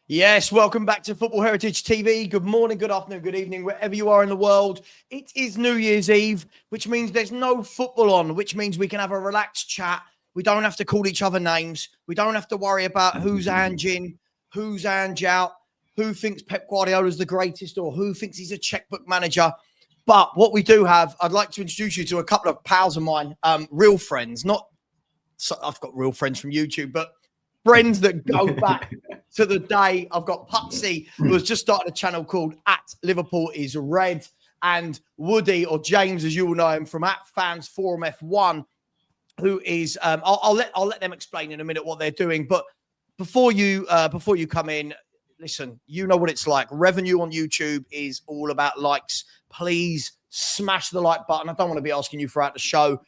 Yes, welcome back to Football Heritage TV. Good morning, good afternoon, good evening, wherever you are in the world. It is New Year's Eve, which means there's no football on, which means we can have a relaxed chat. We don't have to call each other names. We don't have to worry about who's Ange in, who's Ange out, who thinks Pep Guardiola is the greatest or who thinks he's a checkbook manager. But what we do have, I'd like to introduce you to a couple of pals of mine, real friends. I've got real friends from YouTube, but friends that go back to the day. I've got Puxty, who has just started a channel called @Liverpool Is Red, and Woody, or James, as you will know him, from @Fans Forum F1, who is I'll let them explain in a minute what they're doing. But before you come in, listen, you know what it's like. Revenue on YouTube is all about likes. Please smash the like button. I don't want to be asking you throughout the show.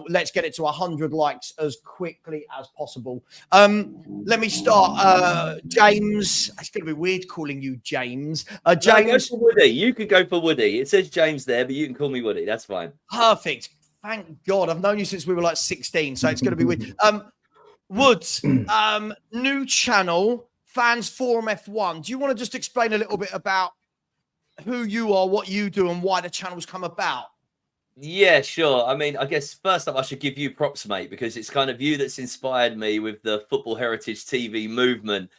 Let's get it to 100 likes as quickly as possible. Let me start. James, it's going to be weird calling you James. James. No, go for Woody. You could go for Woody. It says James there, but you can call me Woody. That's fine. Perfect. Thank God. I've known you since we were like 16, so it's going to be weird. Woods, new channel, Fans Forum F1. Do you want to just explain a little bit about who you are, what you do, and why the channel's come about? Yeah, sure. I mean, I guess first up, I should give you props, mate, because it's kind of you that's inspired me with the Football Heritage TV movement,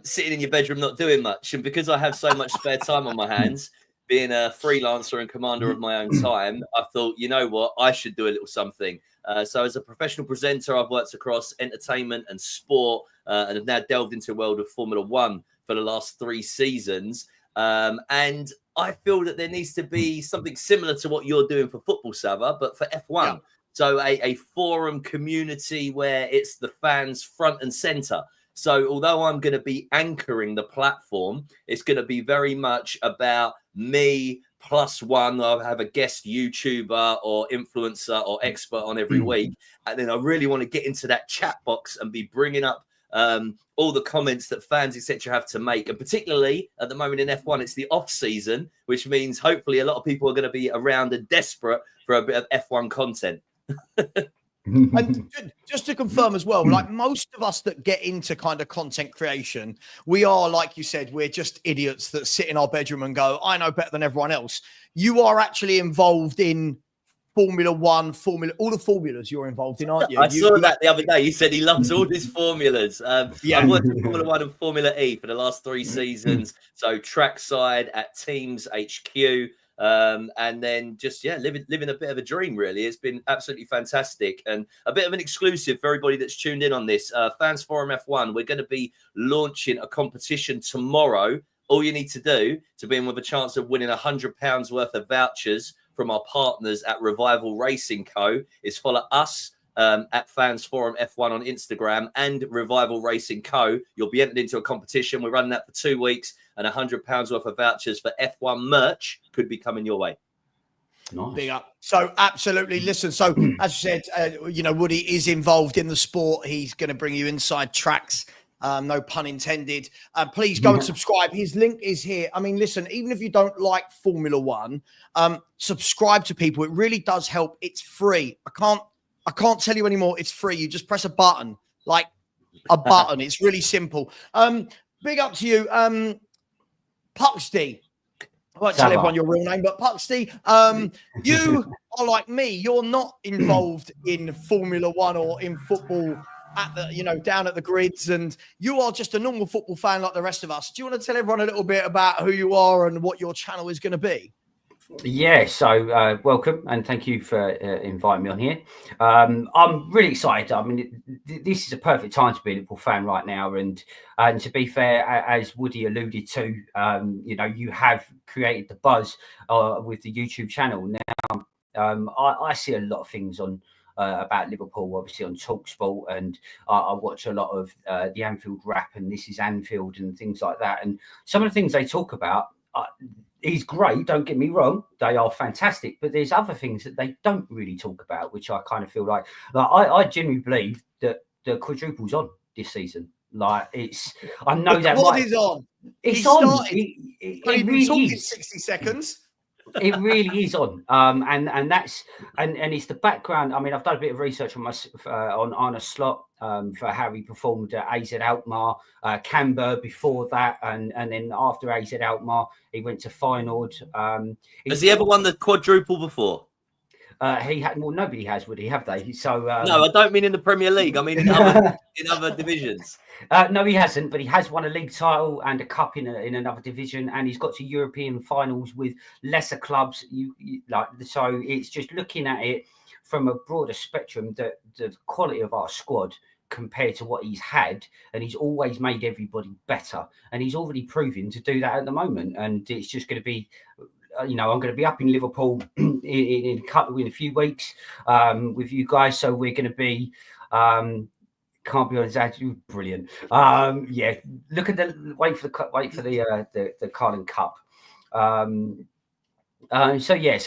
sitting in your bedroom not doing much. And because I have so much spare time on my hands, being a freelancer and commander of my own time, I thought, you know what, I should do a little something. So as a professional presenter, I've worked across entertainment and sport, and have now delved into the world of Formula One for the last 3 seasons. And I feel that there needs to be something similar to what you're doing for football, Savva, but for F1. Yeah. So a forum community where it's the fans front and center. So although I'm going to be anchoring the platform, it's going to be very much about me plus one. I'll have a guest YouTuber or influencer or expert on every week. And then I really want to get into that chat box and be bringing up all the comments that fans, etc., have to make. And particularly at the moment in F1, it's the off season, which means hopefully a lot of people are going to be around and desperate for a bit of F1 content. And just to confirm as well, like most of us that get into kind of content creation, we are, like you said, we're just idiots that sit in our bedroom and go, I know better than everyone else. You are actually involved in Formula One, all the formulas you're involved in, aren't you? I saw that the other day. He said he loves all his formulas. Yeah. I've worked in Formula One and Formula E for the last 3 seasons. So trackside at Teams HQ. And then just, living a bit of a dream, really. It's been absolutely fantastic. And a bit of an exclusive for everybody that's tuned in on this. Fans Forum F1, we're going to be launching a competition tomorrow. All you need to do to be in with a chance of winning £100 worth of vouchers from our partners at Revival Racing Co. is follow us at Fans Forum F1 on Instagram and Revival Racing Co. You'll be entered into a competition. We're running that for 2 weeks, and £100 worth of vouchers for F1 merch could be coming your way. Nice. Big up. So absolutely. Listen, so as you said, Woody is involved in the sport. He's going to bring you inside tracks. No pun intended. Please go and subscribe. His link is here. I mean, listen, even if you don't like Formula One, subscribe to people. It really does help. It's free. I can't tell you anymore. It's free. You just press a button, like a button. It's really simple. Big up to you, Puxty. I won't tell everyone your real name, but Puxty, you are like me. You're not involved in Formula One or in football at the, down at the grids, and you are just a normal football fan like the rest of us. Do you want to tell everyone a little bit about who you are and what your channel is going to be? Yeah, so welcome and thank you for inviting me on here. I'm really excited. I mean, this is a perfect time to be a Liverpool fan right now. And to be fair, as Woody alluded to, you have created the buzz with the YouTube channel. Now, I see a lot of things on about Liverpool, obviously on TalkSport, and I watch a lot of the Anfield rap and This Is Anfield and things like that. And some of the things they talk about is great, don't get me wrong, they are fantastic, but there's other things that they don't really talk about, which I kind of feel like I genuinely believe that the quadruple's on this season. Like, it's, I know that what is on? It's he on. Started, it really talking 60 seconds. It really is on, and that's and it's the background. I mean, I've done a bit of research on on Arne Slot for how he performed at AZ Alkmaar, Canberra before that, and then after AZ Alkmaar, he went to Feyenoord. Has he ever won the quadruple before? He had. Well, nobody has, would he? Have they? So no, I don't mean in the Premier League. I mean in other divisions. No, he hasn't, but he has won a league title and a cup in another division, and he's got to European finals with lesser clubs. So it's just looking at it from a broader spectrum, that the quality of our squad compared to what he's had, and he's always made everybody better, and he's already proving to do that at the moment. And it's just going to be, I'm going to be up in Liverpool in a few weeks with you guys, so we're going to be. Can't be on exactly brilliant. Look at wait for the Carling Cup. So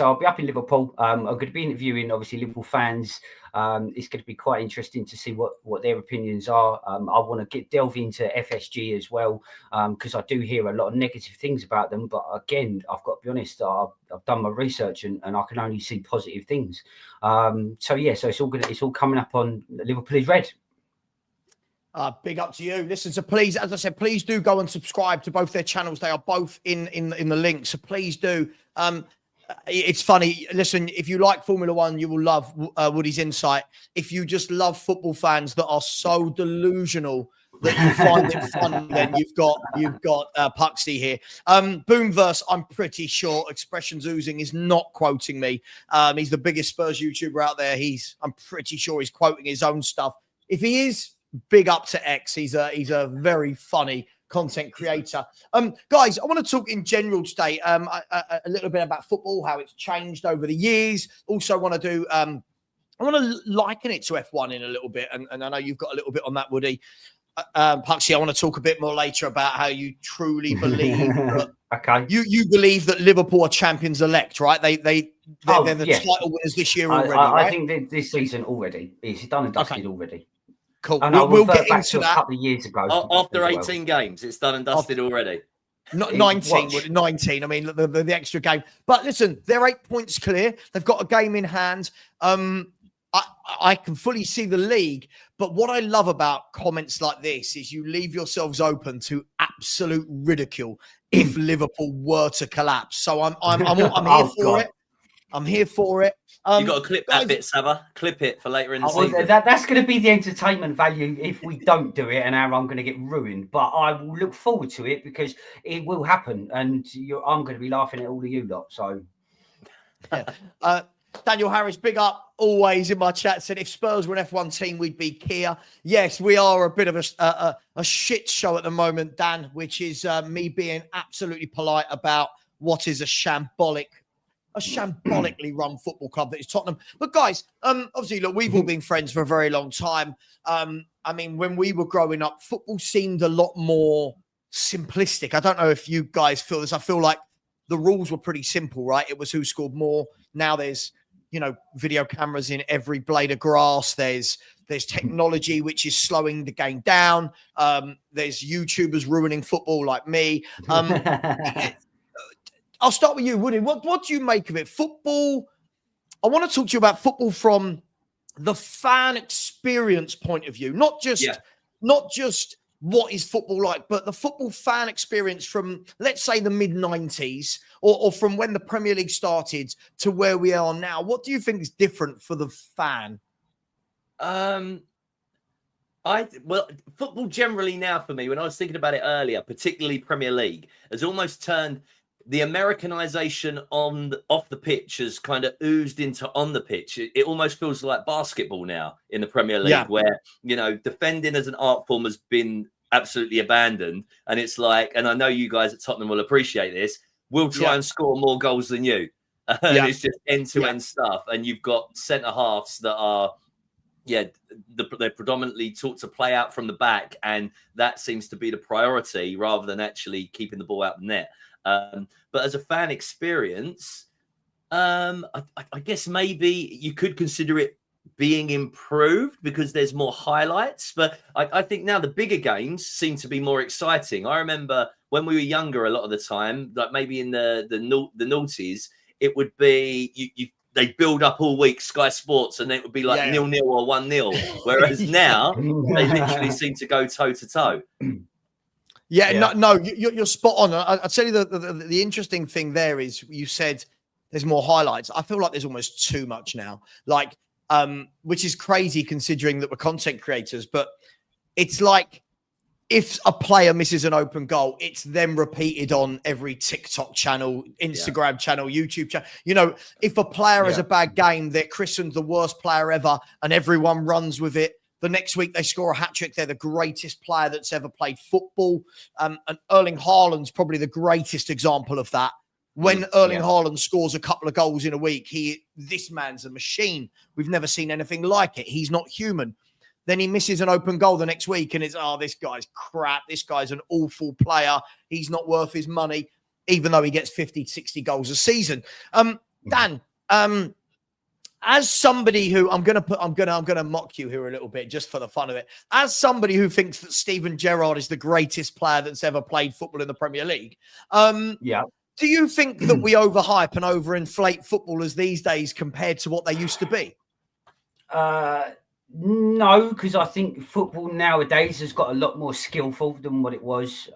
I'll be up in Liverpool. I'm going to be interviewing obviously Liverpool fans. It's going to be quite interesting to see what their opinions are. I want to delve into FSG as well, because I do hear a lot of negative things about them. But again, I've got to be honest. I've done my research and I can only see positive things. So it's all coming up on Liverpool Is Red. Big up to you. Listen, so please, as I said, please do go and subscribe to both their channels. They are both in the link. So please do. It's funny. Listen, if you like Formula One, you will love Woody's insight. If you just love football fans that are so delusional that you find it fun, then you've got Puxty here. Boomverse, I'm pretty sure Expressions Oozing is not quoting me. He's the biggest Spurs YouTuber out there. I'm pretty sure he's quoting his own stuff. If he is, big up to X. He's a very funny content creator. Guys, I want to talk in general today a little bit about football, how it's changed over the years. Also want to do I want to liken it to F1 in a little bit, and I know you've got a little bit on that, Woody. Puxty, I want to talk a bit more later about how you truly believe that okay. You believe that Liverpool are champions elect, right? They're the title winners this year already. I think this season already. It's done and dusted already. Cool. We'll get into that a couple of years ago. After 18 games, it's done and dusted already. Not 19. 19. I mean, the extra game. But listen, they're 8 points clear. They've got a game in hand. I can fully see the league. But what I love about comments like this is you leave yourselves open to absolute ridicule if Liverpool were to collapse. So I'm here for it. I'm here for it. You've got to clip that bit, Savva. Clip it for later in the season. That's going to be the entertainment value if we don't do it, and how I'm going to get ruined. But I will look forward to it because it will happen, and I'm going to be laughing at all of you lot. So, Daniel Harris, big up always in my chat. Said if Spurs were an F1 team, we'd be Kia. Yes, we are a bit of a shit show at the moment, Dan, which is me being absolutely polite about what is a shambolically run football club that is Tottenham. But guys, obviously, look, we've all been friends for a very long time. I mean, when we were growing up, football seemed a lot more simplistic. I don't know if you guys feel this. I feel like the rules were pretty simple, right? It was who scored more. Now there's, video cameras in every blade of grass. There's technology which is slowing the game down. There's YouTubers ruining football like me. I'll start with you, Woody. What do you make of it? Football, I want to talk to you about football from the fan experience point of view, not just what is football like, but the football fan experience from, let's say, the mid-90s or from when the Premier League started to where we are now. What do you think is different for the fan? Football generally now for me, when I was thinking about it earlier, particularly Premier League, has almost turned the Americanization off the pitch has kind of oozed into on the pitch. It almost feels like basketball now in the Premier League, where, defending as an art form has been absolutely abandoned. And it's like, and I know you guys at Tottenham will appreciate this, we'll try and score more goals than you. And it's just end-to-end stuff. And you've got centre-halves that are, they're predominantly taught to play out from the back. And that seems to be the priority rather than actually keeping the ball out the net. But as a fan experience, I guess maybe you could consider it being improved because there's more highlights. But I think now the bigger games seem to be more exciting. I remember when we were younger, a lot of the time, like maybe in the noughties, it would be they build up all week Sky Sports, and it would be like 0-0 or 1-0. Whereas now they literally seem to go toe to toe. Yeah. No, you're spot on. I'll tell you the interesting thing there is you said there's more highlights. I feel like there's almost too much now, like, which is crazy considering that we're content creators. But it's like if a player misses an open goal, it's then repeated on every TikTok channel, Instagram channel, YouTube channel. You know, if a player has a bad game, they're christened the worst player ever, and everyone runs with it. The next week they score a hat-trick. They're the greatest player that's ever played football. And Erling Haaland's probably the greatest example of that. When Erling Haaland scores a couple of goals in a week, this man's a machine. We've never seen anything like it. He's not human. Then he misses an open goal the next week and it's, this guy's crap. This guy's an awful player. He's not worth his money, even though he gets 50, 60 goals a season. Dan, as somebody who I'm gonna mock you here a little bit just for the fun of it. As somebody who thinks that Steven Gerrard is the greatest player that's ever played football in the Premier League, do you think that we overhype and overinflate footballers these days compared to what they used to be? No, because I think football nowadays has got a lot more skillful than what it was,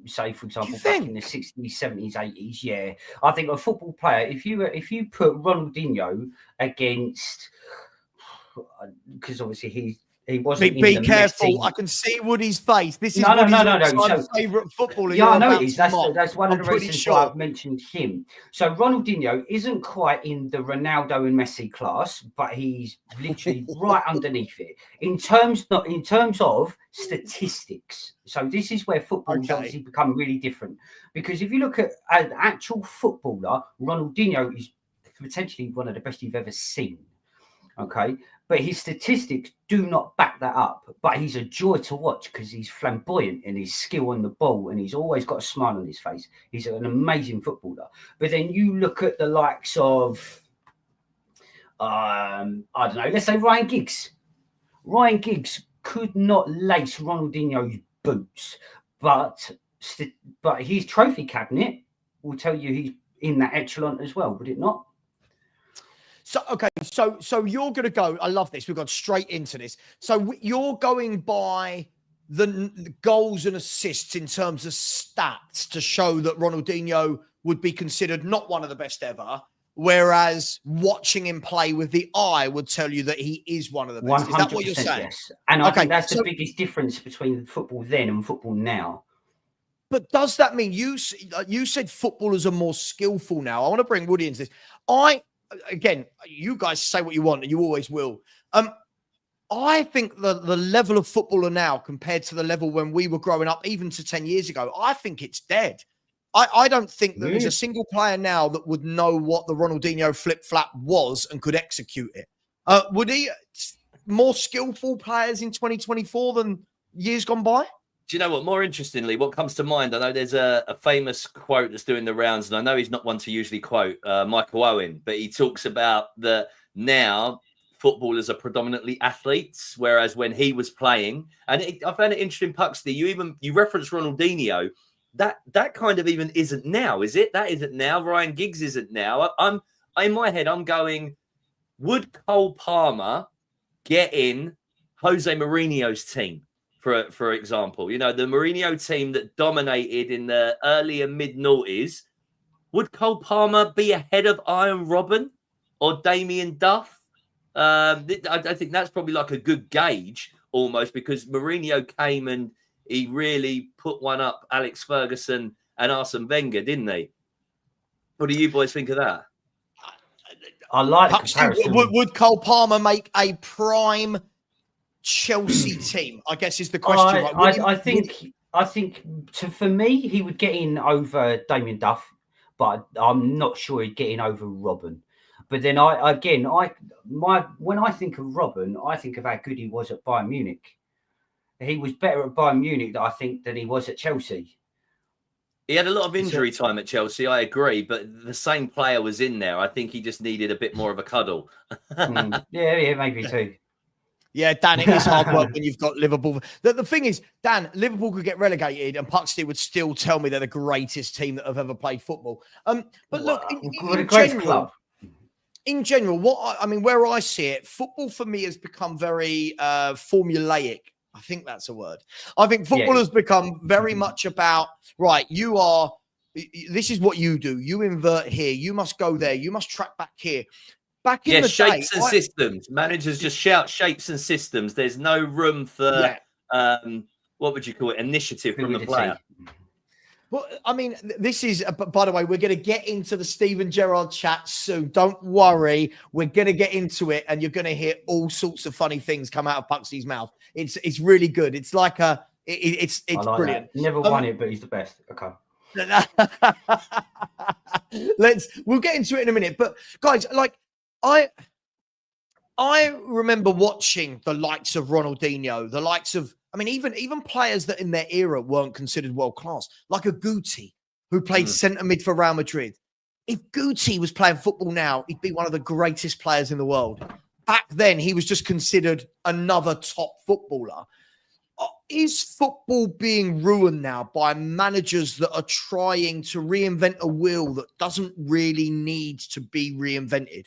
say, for example, back in the 60s, 70s, 80s. Yeah, I think a football player, if you put Ronaldinho against, because obviously he wasn't. Be careful! I can see Woody's face. This is no. Woody's favourite footballer. Yeah, I know it is. That's one of the reasons why I've mentioned him. So Ronaldinho isn't quite in the Ronaldo and Messi class, but he's literally right underneath it in terms of statistics. So this is where football has obviously become really different, because if you look at an actual footballer, Ronaldinho is potentially one of the best you've ever seen. Okay, but his statistics do not back that up. But he's a joy to watch because he's flamboyant in his skill on the ball, and he's always got a smile on his face. He's an amazing footballer. But then you look at the likes of, I don't know, let's say Ryan Giggs. Ryan Giggs could not lace Ronaldinho's boots, but his trophy cabinet will tell you he's in that echelon as well, would it not? So, okay, so you're going to go, I love this. We've gone straight into this. So you're going by the goals and assists in terms of stats to show that Ronaldinho would be considered not one of the best ever, whereas watching him play with the eye would tell you that he is one of the best. Is that what you're saying? Yes. And I think that's the biggest difference between football then and football now. But does that mean you said footballers are more skillful now? I want to bring Woody into this. Again, you guys say what you want, and you always will. I think the level of footballer now compared to the level when we were growing up, even to 10 years ago, I think it's dead. I don't think that there's a single player now that would know what the Ronaldinho flip-flap was and could execute it. Would he more skillful players in 2024 than years gone by? Do you know what? More interestingly, what comes to mind, I know there's a famous quote that's doing the rounds, and I know he's not one to usually quote Michael Owen, but he talks about that now footballers are predominantly athletes, whereas when he was playing, and I found it interesting, Puxty, you referenced Ronaldinho, that kind of even isn't now, is it? That isn't now. Ryan Giggs isn't now. I'm in my head, I'm going, would Cole Palmer get in Jose Mourinho's team? For example, you know, the Mourinho team that dominated in the early and mid-noughties, would Cole Palmer be ahead of Iron Robben or Damien Duff? I think that's probably like a good gauge almost, because Mourinho came and he really put one up Alex Ferguson and Arsene Wenger, didn't he? What do you boys think of that? I like the comparison. Would Cole Palmer make a prime Chelsea team, I guess, is the question. I think for me, he would get in over Damien Duff, but I'm not sure he'd get in over Robben. But then when I think of Robben, I think of how good he was at Bayern Munich. He was better at Bayern Munich, I think, than he was at Chelsea. He had a lot of injury time at Chelsea, I agree, but the same player was in there. I think he just needed a bit more of a cuddle. Yeah, maybe too. Yeah, Dan, it is hard work when you've got Liverpool. The thing is, Dan, Liverpool could get relegated and Puxty would still tell me they're the greatest team that have ever played football. But look, in general, where I see it, football for me has become very formulaic. I think that's a word. I think football has become very much about, right, this is what you do. You invert here. You must go there. You must track back here. Back in the shapes day, and systems. Managers just shout shapes and systems. There's no room for, what would you call it, initiative from the player. Well, I mean, this is, by the way, we're going to get into the Steven Gerrard chat soon. Don't worry. We're going to get into it and you're going to hear all sorts of funny things come out of Puxty's mouth. It's really good. It's like it's brilliant. That. Never won it, but he's the best. Okay. We'll get into it in a minute. But guys, like, I remember watching the likes of Ronaldinho, the likes of, even players that in their era weren't considered world class, like a Guti, who played centre mid for Real Madrid. If Guti was playing football now, he'd be one of the greatest players in the world. Back then, he was just considered another top footballer. Is football being ruined now by managers that are trying to reinvent a wheel that doesn't really need to be reinvented?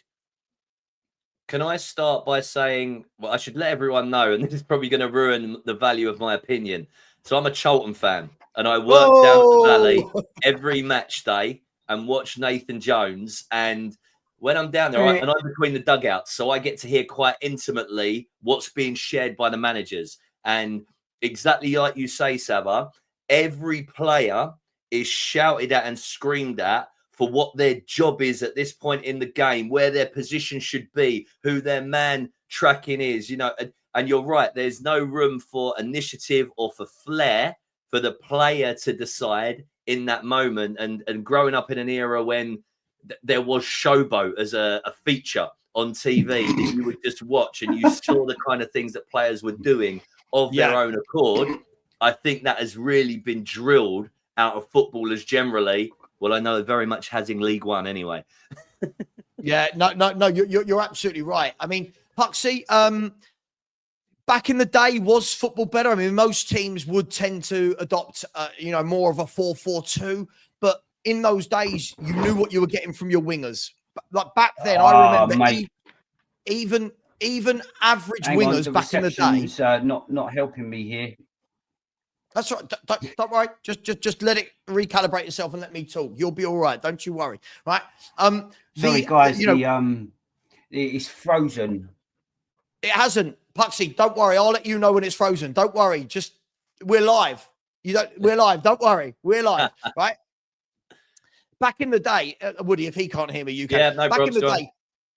Can I start by saying, well, I should let everyone know, and this is probably going to ruin the value of my opinion. So I'm a Charlton fan, and I work down at the Valley every match day and watch Nathan Jones. And when I'm down there, and I'm between the dugouts, so I get to hear quite intimately what's being shared by the managers. And exactly like you say, Savva, every player is shouted at and screamed at for what their job is at this point in the game, where their position should be, who their man tracking is, and you're right, there's no room for initiative or for flair for the player to decide in that moment. And growing up in an era when there was Showboat as a feature on TV that you would just watch and you saw the kind of things that players were doing of their own accord, I think that has really been drilled out of footballers generally. Well, I know it very much has in League One anyway. No, you're absolutely right. I mean, Puxty, back in the day, was football better? I mean, most teams would tend to adopt, more of a 4-4-2. But in those days, you knew what you were getting from your wingers. Like back then, I remember even average wingers back in the day. Not helping me here. That's right. Don't worry. Just let it recalibrate yourself and let me talk. You'll be all right. Don't you worry. Right. Sorry, guys. It's frozen. It hasn't. Puxty, don't worry. I'll let you know when it's frozen. Don't worry. We're live. We're live. Don't worry. We're live. Right. Back in the day, Woody, if he can't hear me, you can. Yeah, no Back problem. in the day,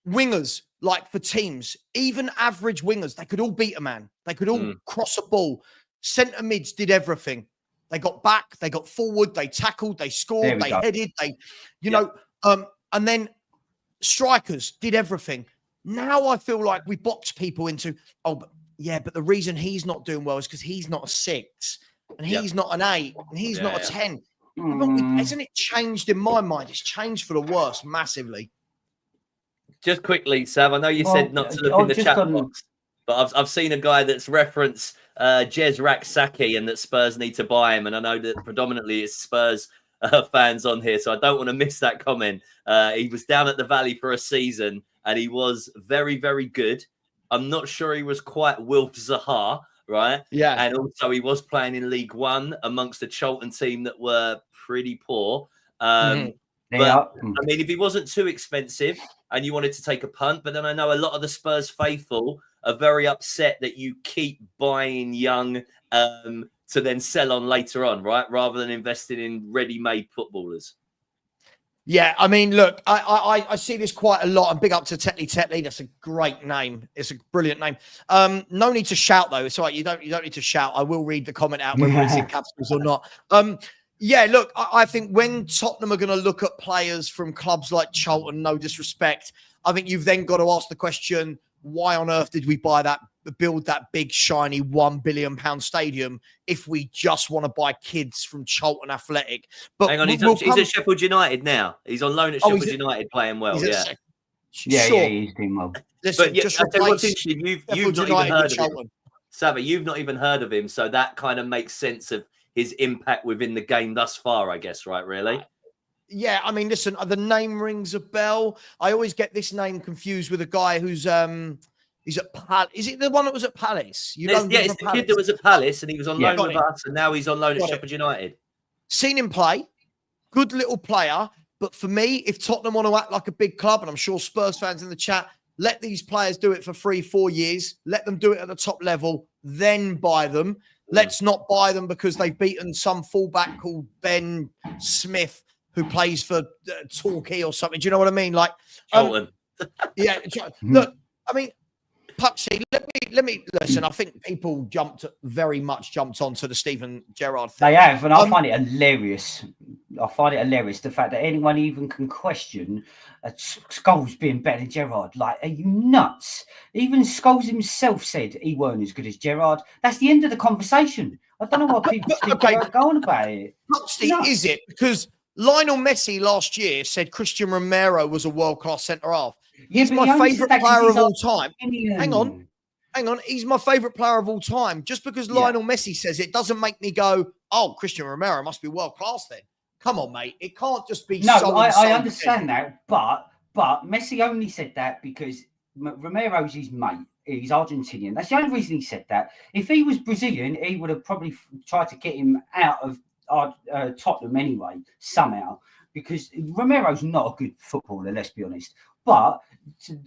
wingers, like for teams, even average wingers, they could all beat a man. They could all cross a ball. Centre mids did everything. They got back, they got forward, they tackled, they scored, they headed, and then strikers did everything. Now I feel like we box people into, but the reason he's not doing well is because he's not a 6 and he's not an 8 and he's not a 10. Hasn't it changed in my mind? It's changed for the worse massively. Just quickly, Sav, I know you said not to look in the chat box, but I've seen a guy that's referenced Gerrard Saki and that Spurs need to buy him. And I know that predominantly it's Spurs fans on here, so I don't want to miss that comment. He was down at the Valley for a season and he was very, very good. I'm not sure he was quite Wilf Zaha, right? Yeah. And also he was playing in League One amongst the Charlton team that were pretty poor. But I mean, if he wasn't too expensive and you wanted to take a punt, but then I know a lot of the Spurs faithful are very upset that you keep buying young to then sell on later on, right? Rather than investing in ready-made footballers. Yeah, I mean, look, I see this quite a lot. And big up to Tetley. That's a great name. It's a brilliant name. No need to shout though. It's all right. You don't need to shout. I will read the comment out whether it's in capitals or not. Yeah, look, I think when Tottenham are going to look at players from clubs like Charlton, no disrespect, I think you've then got to ask the question, why on earth did we build that big, shiny £1 billion stadium if we just want to buy kids from Charlton Athletic? But hang on, he's at Sheffield United now. He's on loan at Sheffield United playing well. Sure. he's doing well. Listen, But yeah, just I tell you what's replace interesting, you've Sheffield not United even heard with of him. Charlton. Savva, you've not even heard of him, so that kind of makes sense of his impact within the game thus far, I guess, right? Really? Yeah, I mean, listen, the name rings a bell. I always get this name confused with a guy who's he's at Palace. Is it the one that was at Palace? It's the kid that was at Palace, and he was on loan with us, and now he's on loan at Sheffield United. Seen him play, good little player. But for me, if Tottenham want to act like a big club, and I'm sure Spurs fans in the chat, let these players do it for 3-4 years. Let them do it at the top level, then buy them. Let's not buy them because they've beaten some fullback called Ben Smith who plays for Torquay or something. Do you know what I mean? Like, Charlton. Yeah. Look, I mean, Puxty, let me listen. I think people very much jumped onto the Steven Gerrard thing. They have, and I find it hilarious. I find it hilarious the fact that anyone even can question Scholes being better than Gerrard. Like, are you nuts? Even Scholes himself said he weren't as good as Gerrard. That's the end of the conversation. I don't know why people keep going about it. Puxty, is it? Because Lionel Messi last year said Christian Romero was a world-class centre-half. He's my favourite player of all time. Hang on. He's my favourite player of all time. Just because Lionel Messi says it doesn't make me go, oh, Christian Romero must be world-class then. Come on, mate. It can't just be I understand that, but Messi only said that because Romero's his mate. He's Argentinian. That's the only reason he said that. If he was Brazilian, he would have probably tried to get him out of Tottenham anyway, somehow, because Romero's not a good footballer, let's be honest. But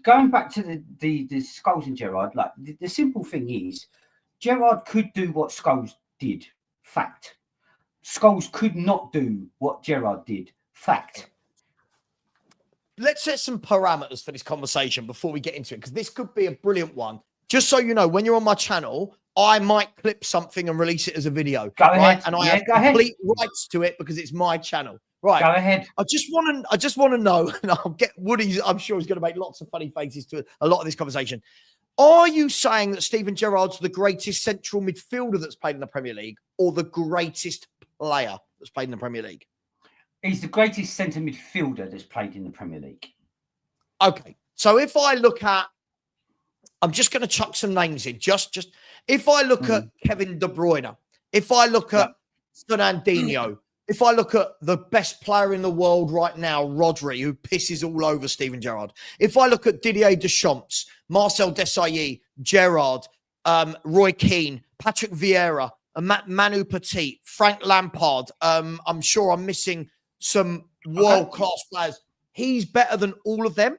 going back to the Scholes and Gerrard, like the simple thing is, Gerrard could do what Scholes did. Fact. Scholes could not do what Gerrard did. Fact. Let's set some parameters for this conversation before we get into it, because this could be a brilliant one. Just so you know, when you're on my channel, I might clip something and release it as a video. Go ahead. And I have complete rights to it because it's my channel. Right. Go ahead. I just want to know, and I'll get Woody's, I'm sure he's going to make lots of funny faces to a lot of this conversation. Are you saying that Steven Gerrard's the greatest central midfielder that's played in the Premier League, or the greatest player that's played in the Premier League? He's the greatest centre midfielder that's played in the Premier League. Okay. So if I look at, I'm just going to chuck some names in. Just if I look at Kevin De Bruyne, if I look at Fernandinho, if I look at the best player in the world right now, Rodri, who pisses all over Steven Gerrard. If I look at Didier Deschamps, Marcel Desailly, Gerrard, Roy Keane, Patrick Vieira, Manu Petit, Frank Lampard. I'm sure I'm missing some world-class players. He's better than all of them.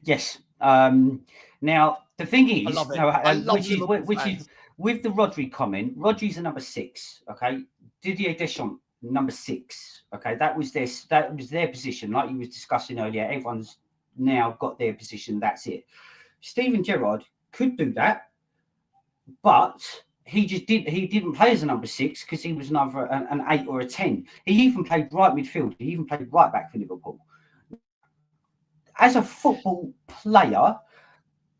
Yes. Now the thing is, which is with the Rodri comment. Rodri's a number 6. Okay, Didier Deschamps number 6. Okay, that was their position, like you was discussing earlier. Everyone's now got their position. That's it. Steven Gerrard could do that, but he didn't play as a number 6 because he was neither an 8 or a 10. He even played right midfield. He even played right back for Liverpool. As a football player,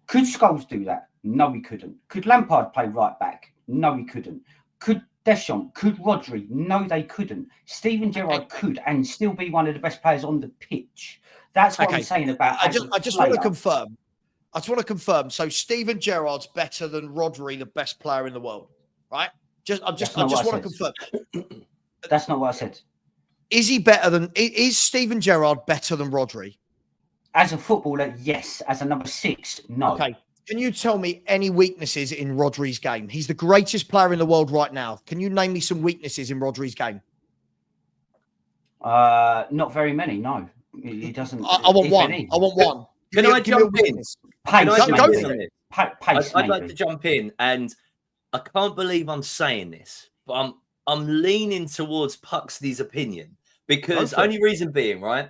could Scholes do that? No, he couldn't. Could Lampard play right back? No, he couldn't. Could Deschamps? Could Rodri? No, they couldn't. Steven Gerrard could and still be one of the best players on the pitch. That's what I'm saying about. I just want to confirm. I just want to confirm. So Steven Gerrard's better than Rodri, the best player in the world, right? I just want to confirm. That's not what I said. Is Steven Gerrard better than Rodri? As a footballer, yes. As a number 6, no. Okay. Can you tell me any weaknesses in Rodri's game? He's the greatest player in the world right now. Can you name me some weaknesses in Rodri's game? Not very many, no. He doesn't. I want one. I want one. Can I jump in? I'd like to jump in, and I can't believe I'm saying this, but I'm leaning towards Puxty's opinion, because only reason being, right,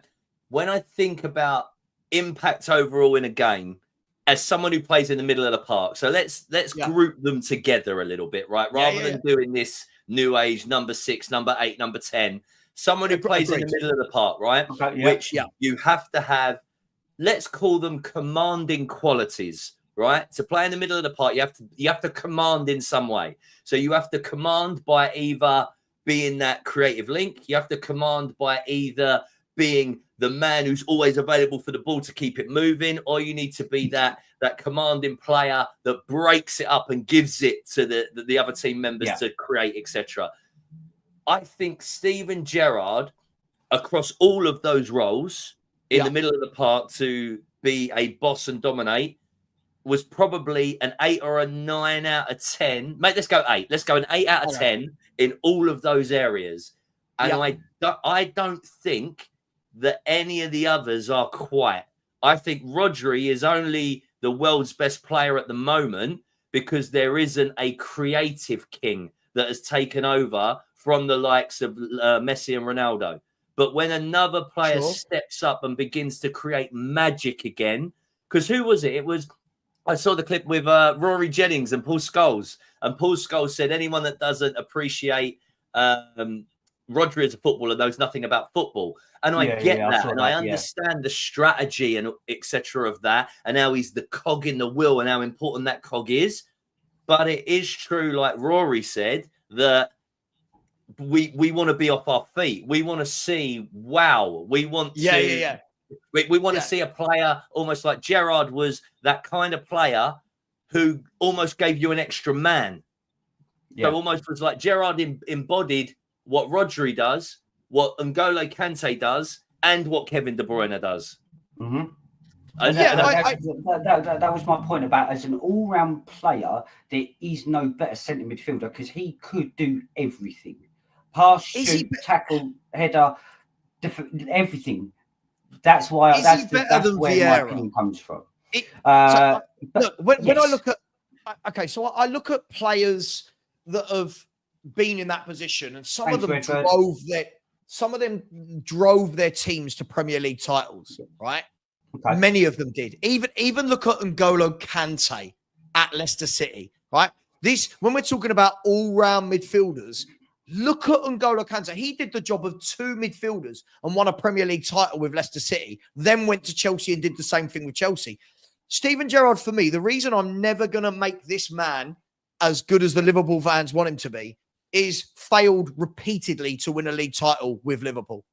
when I think about impact overall in a game, as someone who plays in the middle of the park, so let's group them together a little bit, right? Rather than doing this new age number 6, number 8, number 10, someone who plays in the middle of the park, right? Which you have to have, let's call them commanding qualities, right? To play in the middle of the park, you have to command in some way. So you have to command by either being that creative link, you have to command by either being the man who's always available for the ball to keep it moving, or you need to be that commanding player that breaks it up and gives it to the other team members to create, etc. I think Steven Gerrard, across all of those roles in the middle of the park to be a boss and dominate, was probably an 8 or a 9 out of 10. Mate, let's go 8. Let's go an 8 out of 10 in all of those areas. And I don't think that any of the others are quite. I think Rodri is only the world's best player at the moment because there isn't a creative king that has taken over from the likes of Messi and Ronaldo. But when another player steps up and begins to create magic again, because who was it? I saw the clip with Rory Jennings and Paul Scholes. And Paul Scholes said anyone that doesn't appreciate Rodri as a footballer knows nothing about football. And I get that. And I understand the strategy and etc. of that. And how he's the cog in the wheel and how important that cog is. But it is true, like Rory said, that we want to be off our feet. We want to see, wow. We want to... We want to see a player almost like Gerrard was that kind of player who almost gave you an extra man. So almost was like Gerrard embodied what Rodri does, what N'Golo Kante does, and what Kevin De Bruyne does. Mm-hmm. That was my point about as an all-round player, there is no better centre midfielder because he could do everything. Pass, shoot, tackle, header, everything. That's why that's where my opinion comes from. Look, when I look at so I look at players that have been in that position, and some of them drove their teams to Premier League titles, right? Okay. Many of them did. Even look at N'Golo Kante at Leicester City, right? When we're talking about all-round midfielders, look at N'Golo Kante. He did the job of 2 midfielders and won a Premier League title with Leicester City, then went to Chelsea and did the same thing with Chelsea. Steven Gerrard, for me, the reason I'm never going to make this man as good as the Liverpool fans want him to be is failed repeatedly to win a league title with Liverpool.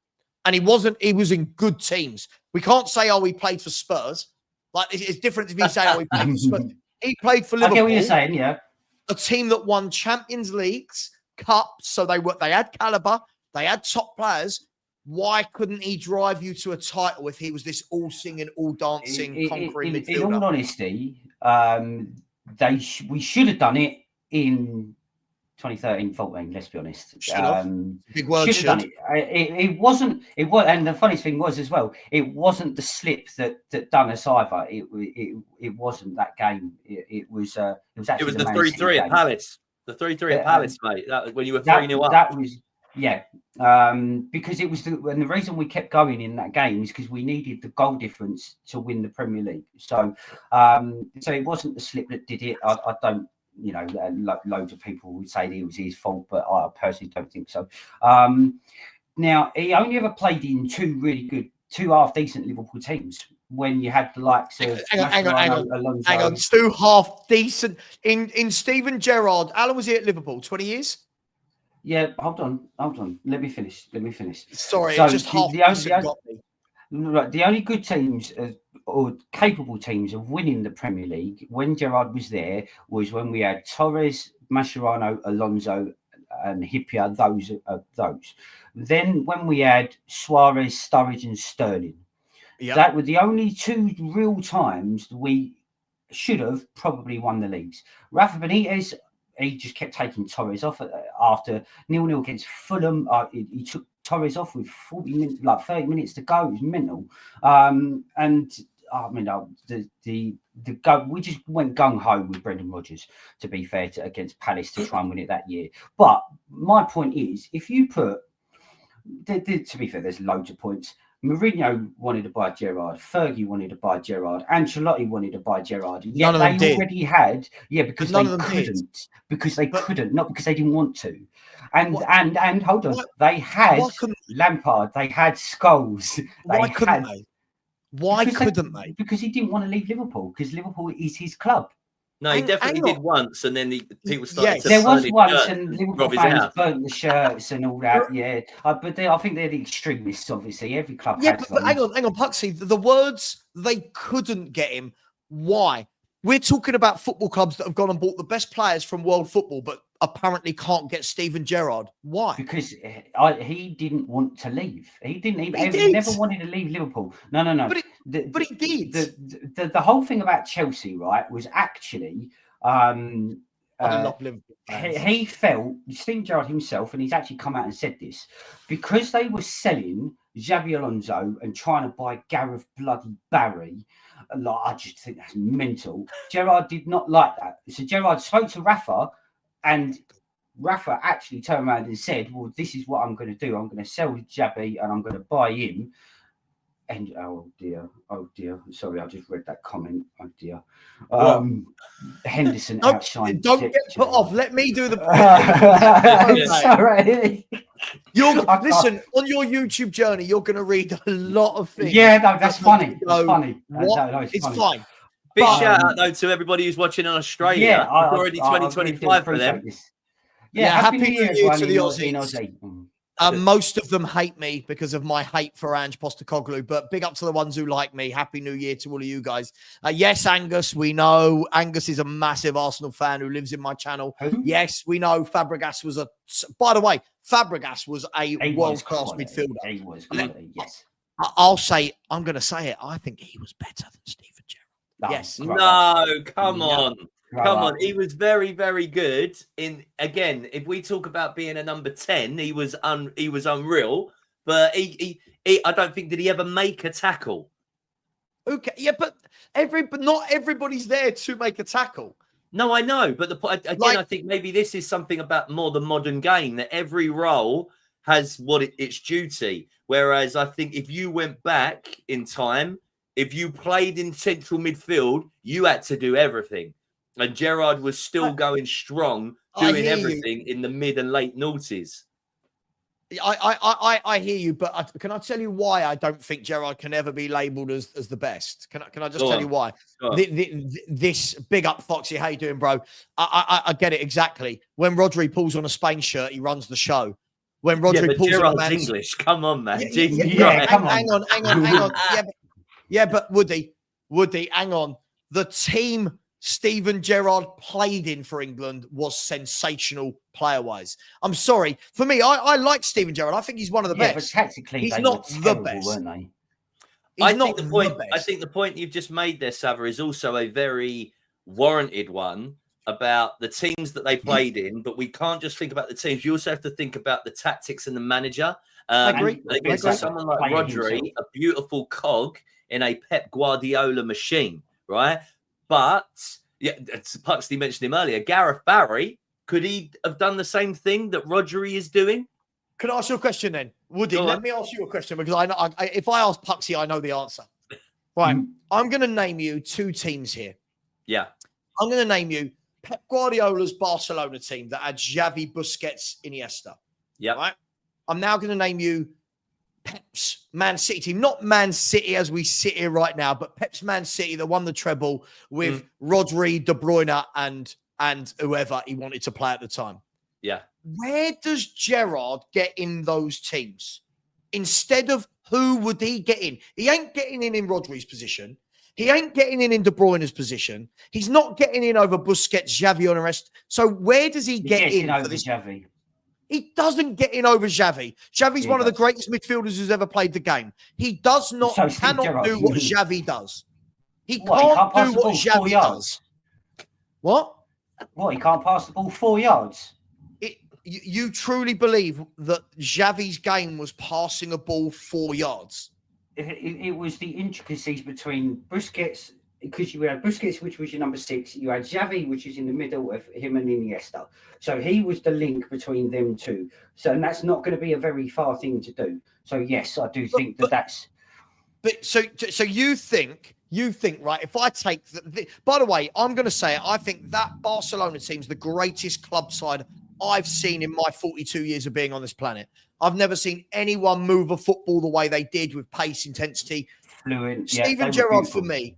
And he was in good teams. We can't say, he played for Spurs. Like, it's different if you say, he played for Spurs. He played for Liverpool. I get what you're saying, a team that won Champions Leagues, cups, so they had caliber, they had top players. Why couldn't he drive you to a title if he was this all singing, all dancing, conquering midfielder? In all honesty, we should have done it in 2013-14. Let's be honest. Big word. Should have done it. It wasn't. It was, and the funniest thing was as well. It wasn't the slip that done us either. It wasn't that game. It was actually. It was the 3-3 at Palace. The 3-3 at Palace, mate. That was when you were 3-0 up. That was, because it was and the reason we kept going in that game is because we needed the goal difference to win the Premier League. So, so it wasn't the slip that did it. I don't, loads of people would say that it was his fault, but I personally don't think so. Now, he only ever played in 2 half-decent Liverpool teams. When you had the likes of hang on, 2 half-decent in Steven Gerrard. How long was he at Liverpool? 20 years? Yeah, hold on. Let me finish. Sorry, so just half got me. Right, the only good teams or capable teams of winning the Premier League when Gerrard was there was when we had Torres, Mascherano, Alonso, and Hippier. Those. Then when we had Suarez, Sturridge, and Sterling. Yep. That were the only 2 real times we should have probably won the leagues. Rafa Benitez, he just kept taking Torres off after 0-0 against Fulham. He took Torres off with 30 minutes to go. It was mental. We just went gung ho with Brendan Rodgers. To be fair, against Palace to try and win it that year. But my point is, if you put, to be fair, there's loads of points. Mourinho wanted to buy Gerrard. Fergie wanted to buy Gerrard. Ancelotti wanted to buy Gerrard. Yeah, they already had. Yeah, because they couldn't. Because they couldn't, not because they didn't want to. And hold on, they had Lampard. They had Scholes. Why couldn't they? Why couldn't they? Because he didn't want to leave Liverpool. Because Liverpool is his club. No, he definitely hang did on. once, and then people started to There burn was his once, shirt, and Liverpool rob his fans house. burnt the shirts and all that. Yeah, but I think they're the extremists. Obviously, every club Yeah, has but hang those. on, Puxy. The words they couldn't get him. Why? We're talking about football clubs that have gone and bought the best players from world football, but apparently can't get Steven Gerrard. Why? Because he didn't want to leave. He didn't. He did. never wanted to leave Liverpool. No. But he did. The whole thing about Chelsea, right, was actually I love Liverpool fans. he felt, Steven Gerrard himself, and he's actually come out and said this, because they were selling Xabi Alonso and trying to buy Gareth bloody Barry. Like, I just think that's mental. Gerrard did not like that. So Gerrard spoke to Rafa, and Rafa actually turned around and said, well, this is what I'm going to do. I'm going to sell Xabi and I'm going to buy him. And oh dear. Sorry, I just read that comment. Oh dear. Henderson outshined. Don't get put off. Let me do the. Sorry. Listen, on your YouTube journey, you're going to read a lot of things. Yeah, no, that's funny. That's funny. What? No, it's funny. fine. Big shout out though to everybody who's watching in Australia. Yeah, it's already 2025 for them. Yeah, happy New Year to the Aussies. Aussie. Most of them hate me because of my hate for Ange Postecoglou, but big up to the ones who like me. Happy New Year to all of you guys. Yes, Angus, we know. Angus is a massive Arsenal fan who lives in my channel. Yes, we know Fabregas was by the way, Fabregas was a world-class midfielder. He was quality, yes. I'm going to say it. I think he was better than Steven Gerrard. Yes. No, come on. Come on, he was very, very good. Again, if we talk about being a number 10, he was unreal. But he I don't think did he ever make a tackle. Okay, yeah, but not everybody's there to make a tackle. No, I know, but I think maybe this is something about more the modern game, that every role has its duty. Whereas I think if you went back in time, if you played in central midfield, you had to do everything. And Gerrard was still going strong, doing everything in the mid and late noughties. I hear you, but can I tell you why I don't think Gerrard can ever be labelled as the best? Can I just tell you why? This big up, Foxy. How you doing, bro? I get it exactly. When Rodri pulls on a Spain shirt, he runs the show. When Rodri pulls Gerrard's on English. Come on, man. Hang on. But Woody, hang on. The team Steven Gerrard played in for England was sensational player-wise. I'm sorry. For me, I like Steven Gerrard. I think he's one of the best. But tactically, he's not the best, weren't they? I think the point you've just made there, Savva, is also a very warranted one about the teams that they played in. But we can't just think about the teams. You also have to think about the tactics and the manager. I agree. Someone like Rodri, a beautiful cog in a Pep Guardiola machine, right? But Puxty mentioned him earlier. Gareth Barry, could he have done the same thing that Rodri is doing? Can I ask you a question then, Woody? Let me ask you a question because I know if I ask Puxty, I know the answer. Right, I'm going to name you two teams here. Yeah, I'm going to name you Pep Guardiola's Barcelona team that had Xavi, Busquets, Iniesta. Yeah, right. I'm now going to name you Pep's Man City team, not Man City as we sit here right now, but Pep's Man City that won the treble with Rodri, De Bruyne, and whoever he wanted to play at the time. Yeah. Where does Gerrard get in those teams? Instead of who would he get in? He ain't getting in Rodri's position. He ain't getting in De Bruyne's position. He's not getting in over Busquets, Xavi, and the rest. So where does he get in for this? Xavi. He doesn't get in over Xavi. Xavi's one of the greatest midfielders who's ever played the game. He does not, cannot do what Xavi does. He can't do what Xavi does. What? What? He can't pass the ball 4 yards? You truly believe that Xavi's game was passing a ball 4 yards? It was the intricacies between Busquets, because you had Busquets, which was your number 6. You had Xavi, which is in the middle of him and Iniesta. So he was the link between them two. So, and that's not going to be a very far thing to do. So yes, I do think that's. But so you think, right? If I take by the way, I'm going to say it. I think that Barcelona team's the greatest club side I've seen in my 42 years of being on this planet. I've never seen anyone move a football the way they did with pace, intensity. Fluent. Steven Gerrard for me.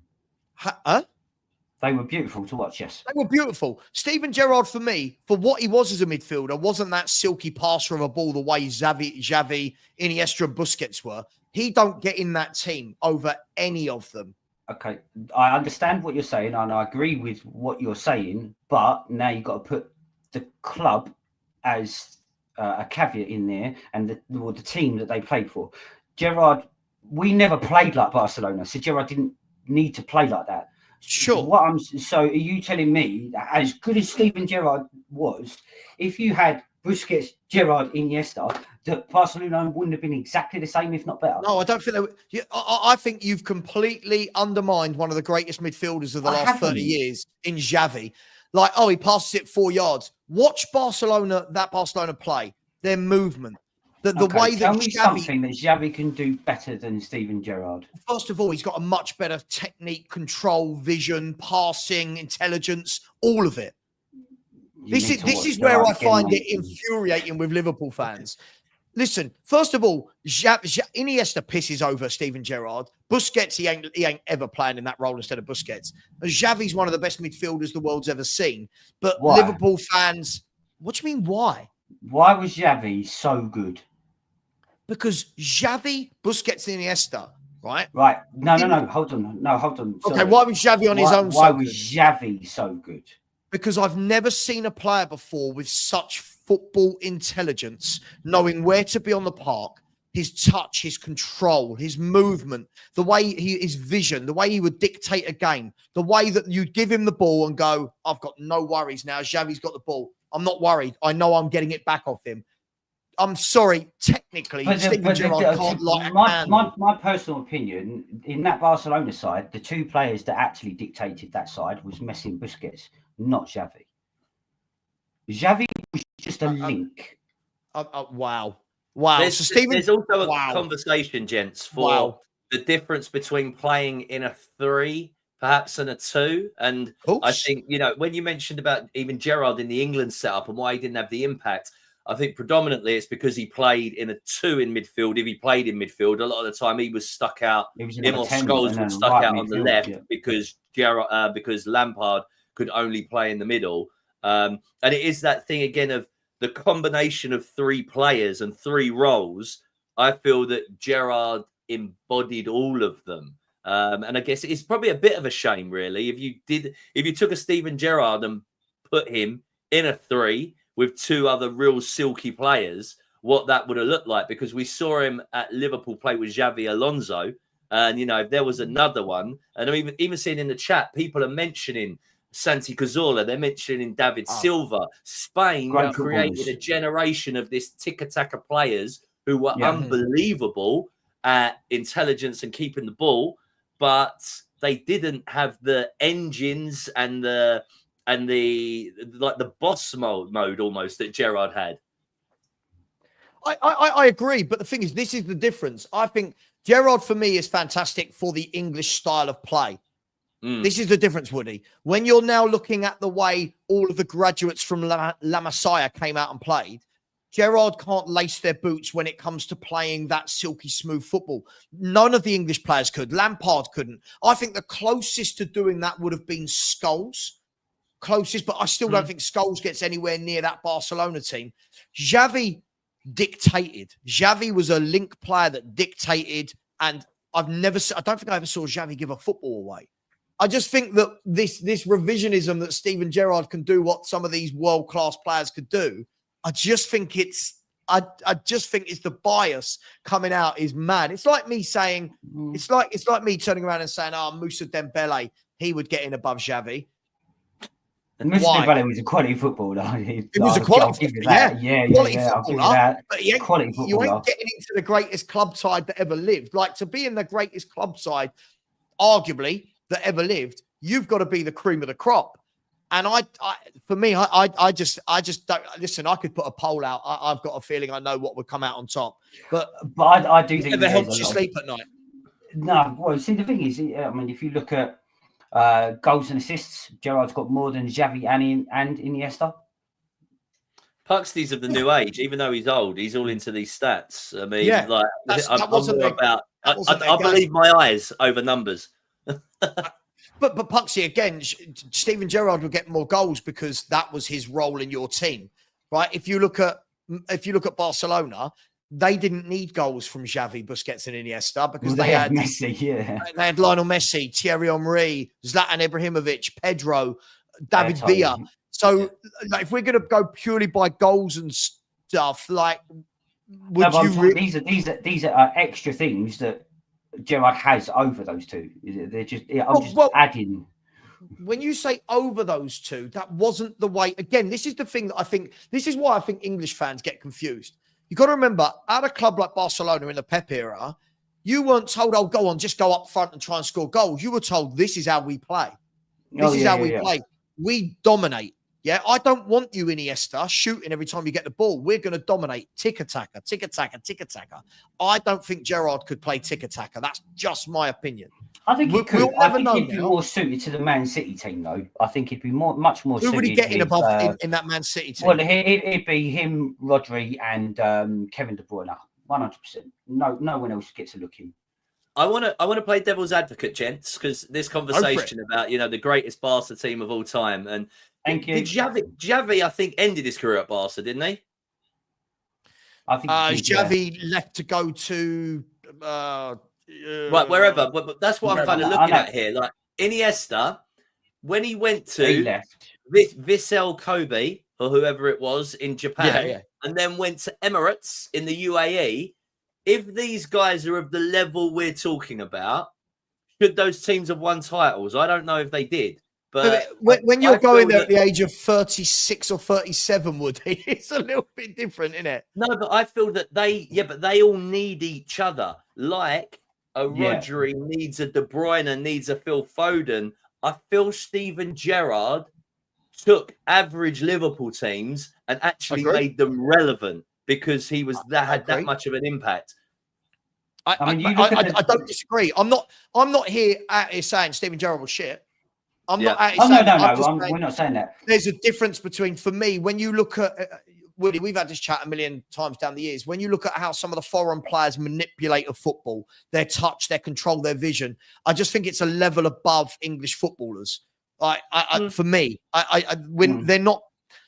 They were beautiful to watch, yes. They were beautiful. Steven Gerrard, for me, for what he was as a midfielder, wasn't that silky passer of a ball the way Xavi, Iniesta and Busquets were. He don't get in that team over any of them. Okay, I understand what you're saying, and I agree with what you're saying, but now you've got to put the club as a caveat in there, and the team that they played for. Gerrard, we never played like Barcelona, so Gerrard didn't need to play like that. Sure. So are you telling me that as good as Steven Gerrard was, if you had Busquets, Gerrard, Iniesta, that Barcelona wouldn't have been exactly the same, if not better? No, I don't think I think you've completely undermined one of the greatest midfielders of the last 30 years in Xavi. Like, he passes it 4 yards. Watch Barcelona play. Their movement. The way that tell me something that Xavi can do better than Steven Gerrard. First of all, he's got a much better technique, control, vision, passing, intelligence, all of it. This is where I find it infuriating with Liverpool fans. Listen, first of all, Iniesta pisses over Steven Gerrard. Busquets, he ain't ever playing in that role instead of Busquets. And Xavi's one of the best midfielders the world's ever seen. But why? Liverpool fans, what do you mean why? Why was Xavi so good? Because Xavi, Busquets, and Iniesta, right? Right. No, hold on. Okay, why was Xavi on his own? Why was Xavi so good? Because I've never seen a player before with such football intelligence, knowing where to be on the park, his touch, his control, his movement, the way his vision, the way he would dictate a game, the way that you'd give him the ball and go, I've got no worries now. Xavi's got the ball. I'm not worried. I know I'm getting it back off him. I'm sorry, technically, Steven Gerrard can't light a candle. My personal opinion, in that Barcelona side, the two players that actually dictated that side was Messi and Busquets, not Xavi. Xavi was just a link. Wow. There's also a conversation, gents, for the difference between playing in a 3, perhaps, and a 2. And I think, when you mentioned about even Gerrard in the England setup and why he didn't have the impact, I think predominantly it's because he played in a 2 in midfield. If he played in midfield, a lot of the time he was stuck out. Him or Scholes was stuck out on the left because Lampard could only play in the middle. And it is that thing again of the combination of 3 players and 3 roles. I feel that Gerrard embodied all of them. And I guess it's probably a bit of a shame, really, if you took a Steven Gerrard and put him in a 3 with 2 other real silky players, what that would have looked like, because we saw him at Liverpool play with Xavi Alonso. And, if there was another one, and I'm even seeing in the chat, people are mentioning Santi Cazorla, they're mentioning David Silva. Spain created a generation of this tiki-taka players who were unbelievable at intelligence and keeping the ball, but they didn't have the engines and the boss mode almost that Gerrard had. I agree, but the thing is, this is the difference. I think Gerrard for me is fantastic for the English style of play. This is the difference, Woody. When you're now looking at the way all of the graduates from La Masia came out and played, Gerrard can't lace their boots when it comes to playing that silky smooth football. None of the English players could. Lampard couldn't. I think the closest to doing that would have been Scholes. Closest, but I still don't think Scholes gets anywhere near that Barcelona team. Xavi dictated. Xavi was a link player that dictated, and I don't think I ever saw Xavi give a football away. I just think that this revisionism that Steven Gerrard can do what some of these world-class players could do, I just think it's the bias coming out is mad. It's like me saying, it's like me turning around and saying, Moussa Dembele, he would get in above Xavi. Moussa Dembele was a quality footballer. It was a quality footballer. Quality footballer. But you ain't getting into the greatest club side that ever lived. Like, to be in the greatest club side, arguably, that ever lived, you've got to be the cream of the crop. And I just don't listen. I could put a poll out. I've got a feeling I know what would come out on top. But I do think it never helps you sleep at night. No, well, see, the thing is, I mean, if you look at goals and assists, Gerrard's got more than Xavi and Iniesta. Puxty's of the new age, even though he's old, he's all into these stats. I mean, I believe my eyes over numbers. But Puxty, again, Steven Gerrard will get more goals because that was his role in your team, right? If you look at Barcelona, they didn't need goals from Xavi, Busquets, and Iniesta because they had Messi, they had Lionel Messi, Thierry Henry, Zlatan Ibrahimovic, Pedro, David Villa. So, like, if we're going to go purely by goals and stuff, like, these are extra things that Gerrard has over those two. They're just adding. When you say over those two, that wasn't the way. Again, this is the thing that I think. This is why I think English fans get confused. You got to remember, at a club like Barcelona in the Pep era, you weren't told, "Oh, go on, just go up front and try and score goals." You were told, "This is how we play. This is how we play. We dominate." Yeah, I don't want you, Iniesta, shooting every time you get the ball. We're going to dominate. Tick-a-taka, tick-a-taka, tick-a-taka. I don't think Gerrard could play tick-a-taka. That's just my opinion. I think he could. I think he'd be more suited to the Man City team, though. I think he'd be much more suited. Who would he get in that Man City team? Well, it'd be him, Rodri, and Kevin De Bruyne. 100%. No one else gets a look in. I want to play devil's advocate, gents, because this conversation about the greatest Barca team of all time, and thank you. Xavi, I think, ended his career at Barca, didn't he? I think Xavi left to go to right, wherever. But that's what I'm kind of looking at here. Like Iniesta, when he went to Vissel Kobe or whoever it was in Japan, and then went to Emirates in the UAE. If these guys are of the level we're talking about, should those teams have won titles? I don't know if they did. But when you're going there at the age of 36 or 37, Woody, it's a little bit different, isn't it? No, but I feel that they all need each other. Like a Rodri needs a De Bruyne, needs a Phil Foden. I feel Steven Gerrard took average Liverpool teams and actually made them relevant because he was had that much of an impact. I don't disagree. I'm not here saying Steven Gerrard was shit. I'm not saying we're not saying that. There's a difference between, for me, when you look at Woody, we've had this chat a million times down the years. When you look at how some of the foreign players manipulate a football, their touch, their control, their vision, I just think it's a level above English footballers. For me, when they're not.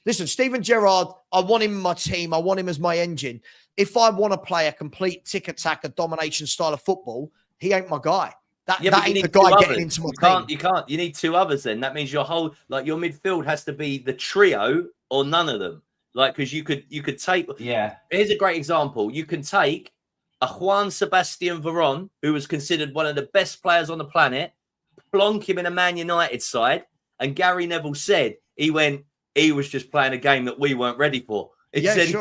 Listen, Steven Gerrard, I want him in my team. I want him as my engine. If I want to play a complete tick-attack, domination style of football, he ain't my guy. That ain't the guy getting into my team. You can't. You need two others then. That means your midfield has to be the trio or none of them. Like, because you could take. Yeah. Here's a great example. You can take a Juan Sebastian Veron, who was considered one of the best players on the planet, plonk him in a Man United side, and Gary Neville said he was just playing a game that we weren't ready for. There's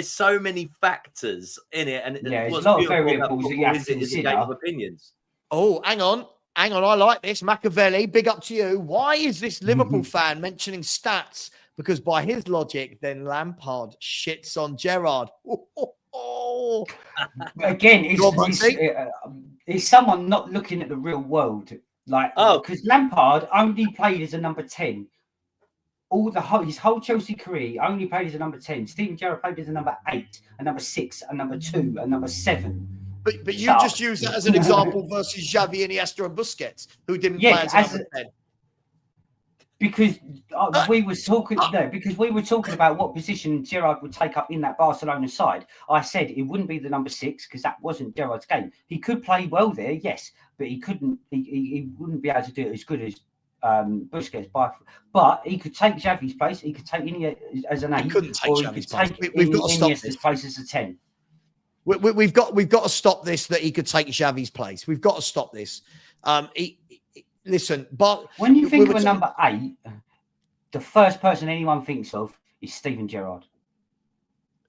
so many factors in it, and it's not variables that you have to consider. Of opinions. Oh, hang on. I like this. Machiavelli, big up to you. Why is this Liverpool fan mentioning stats? Because by his logic, then Lampard shits on Gerrard. Again, it's someone not looking at the real world. Because Lampard only played as a number 10. His whole Chelsea career only played as a number 10. Steven Gerrard played as a number 8, a number 6, a number 2, a number 7. But you just used that as an example versus Xavi, Iniesta, and Busquets, who didn't play as a number 10. Because we were talking about what position Gerrard would take up in that Barcelona side. I said it wouldn't be the number 6 because that wasn't Gerrard's game. He could play well there, yes, but he couldn't. He wouldn't be able to do it as good as Busquets. But he could take Xavi's place. He could take Iniesta as an 8. He couldn't take Xavi's place. We've got to stop this. Place as a 10. We've got to stop this. That he could take Xavi's place. We've got to stop this. Listen, but when you think of a number 8, the first person anyone thinks of is Steven Gerrard.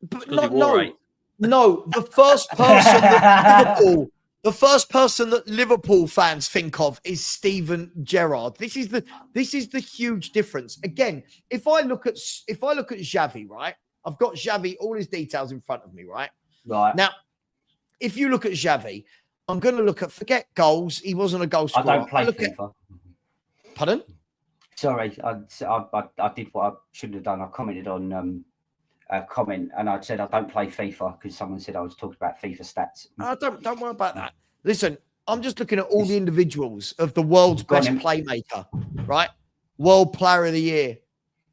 But no, the first person the first person that Liverpool fans think of is Steven Gerrard. This is the huge difference. Again, if I look at Xavi, right? I've got Xavi, all his details in front of me, right? Right. Now, if you look at Xavi, I'm going to look at, forget goals. He wasn't a goal scorer. I don't play FIFA. Pardon? Sorry, I did what I shouldn't have done. I commented on a comment and I said I don't play FIFA because someone said I was talking about FIFA stats. Don't worry about that. Listen, I'm just looking at all the individuals of the world's best playmaker, right? World Player of the Year,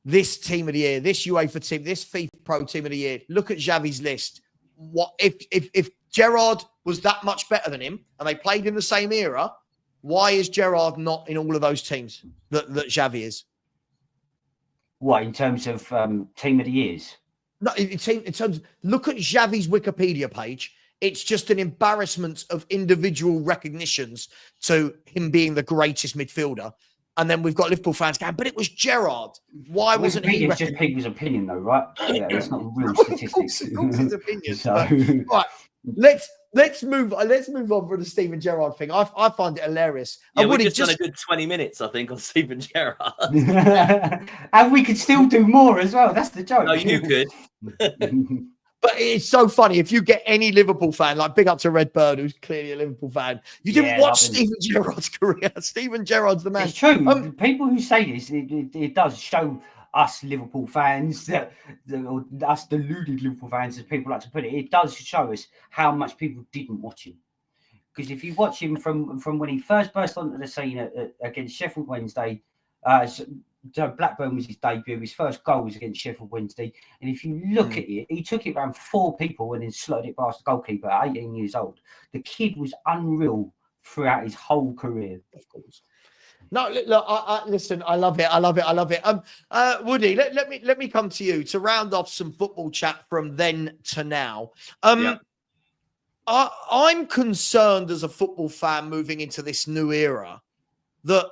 this Team of the Year, this UEFA team, this FIFA Pro Team of the Year. Look at Xavi's list. What if Gerrard was that much better than him and they played in the same era? Why is Gerrard not in all of those teams that Xavi is? What, in terms of Team of the Years? No, in terms. Look at Xavi's Wikipedia page. It's just an embarrassment of individual recognitions to him being the greatest midfielder. And then we've got Liverpool fans going, but it was Gerrard. Why wasn't he? It's just people's opinion, though, right? Yeah, it's not real statistics. Of course, his opinion. So... Right, let's move on from the Steven Gerrard thing. I find it hilarious. Yeah, we've just done a good 20 minutes, I think, on Steven Gerrard. And we could still do more as well. That's the joke. No, you could. But it's so funny. If you get any Liverpool fan, like big up to Redbird, who's clearly a Liverpool fan, you didn't watch Steven Gerrard's career. Steven Gerrard's the man. It's true. People who say this, it does show us Liverpool fans, or us deluded Liverpool fans, as people like to put it, it does show us how much people didn't watch him. Because if you watch him from when he first burst onto the scene against Sheffield Wednesday, so Blackburn was his debut. His first goal was against Sheffield Wednesday. And if you look at it, he took it around 4 people and then slotted it past the goalkeeper at 18 years old. The kid was unreal throughout his whole career. Of course. No, look, listen, I love it. Woody, let me come to you to round off some football chat from then to now. I'm concerned as a football fan moving into this new era that,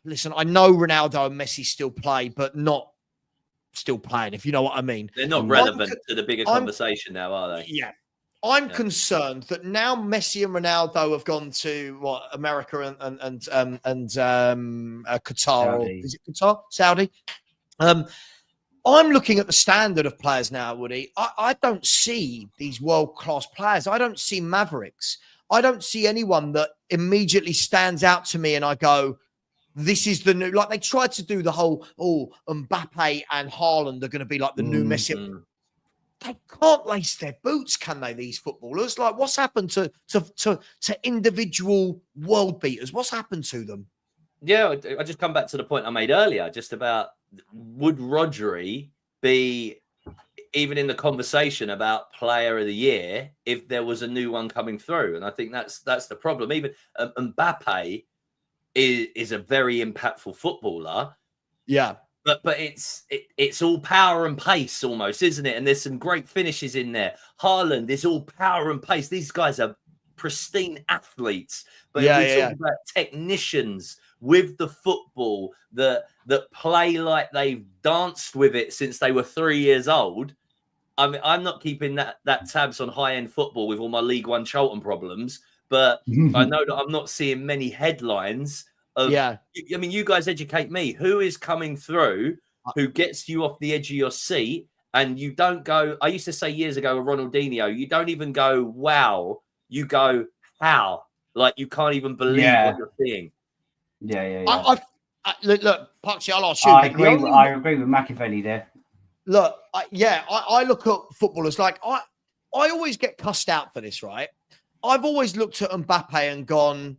listen, I know Ronaldo and Messi still play, but not still playing, if you know what I mean. They're not relevant to the bigger conversation now, are they? Yeah. I'm concerned that now Messi and Ronaldo have gone to America and Qatar, Saudi. or is it Qatar? Saudi. I'm looking at the standard of players now, Woody. I don't see these world-class players. I don't see Mavericks. I don't see anyone that immediately stands out to me and I go, this is the new, like they tried to do the whole, Mbappe and Haaland are going to be like the new Messi. They can't lace their boots, can they, these footballers? Like, what's happened to individual world beaters? What's happened to them? Yeah, I just come back to the point I made earlier, just about would Rodri be even in the conversation about player of the year if there was a new one coming through? And I think that's the problem. Even Mbappe is a very impactful footballer. Yeah. But it's all power and pace almost, isn't it? And there's some great finishes in there. Haaland is all power and pace. These guys are pristine athletes. But we talk about technicians with the football that play like they've danced with it since they were 3 years old. I mean, I'm not keeping that tabs on high-end football with all my League One Charlton problems, but I know that I'm not seeing many headlines of, I mean, you guys educate me. Who is coming through who gets you off the edge of your seat and you don't go, I used to say years ago with Ronaldinho, you don't even go, wow, you go, how? Like you can't even believe what you're seeing. Look, Puxty, I'll ask you. I agree with Machiavelli there. Look, I look at footballers like I always get cussed out for this, right? I've always looked at Mbappe and gone,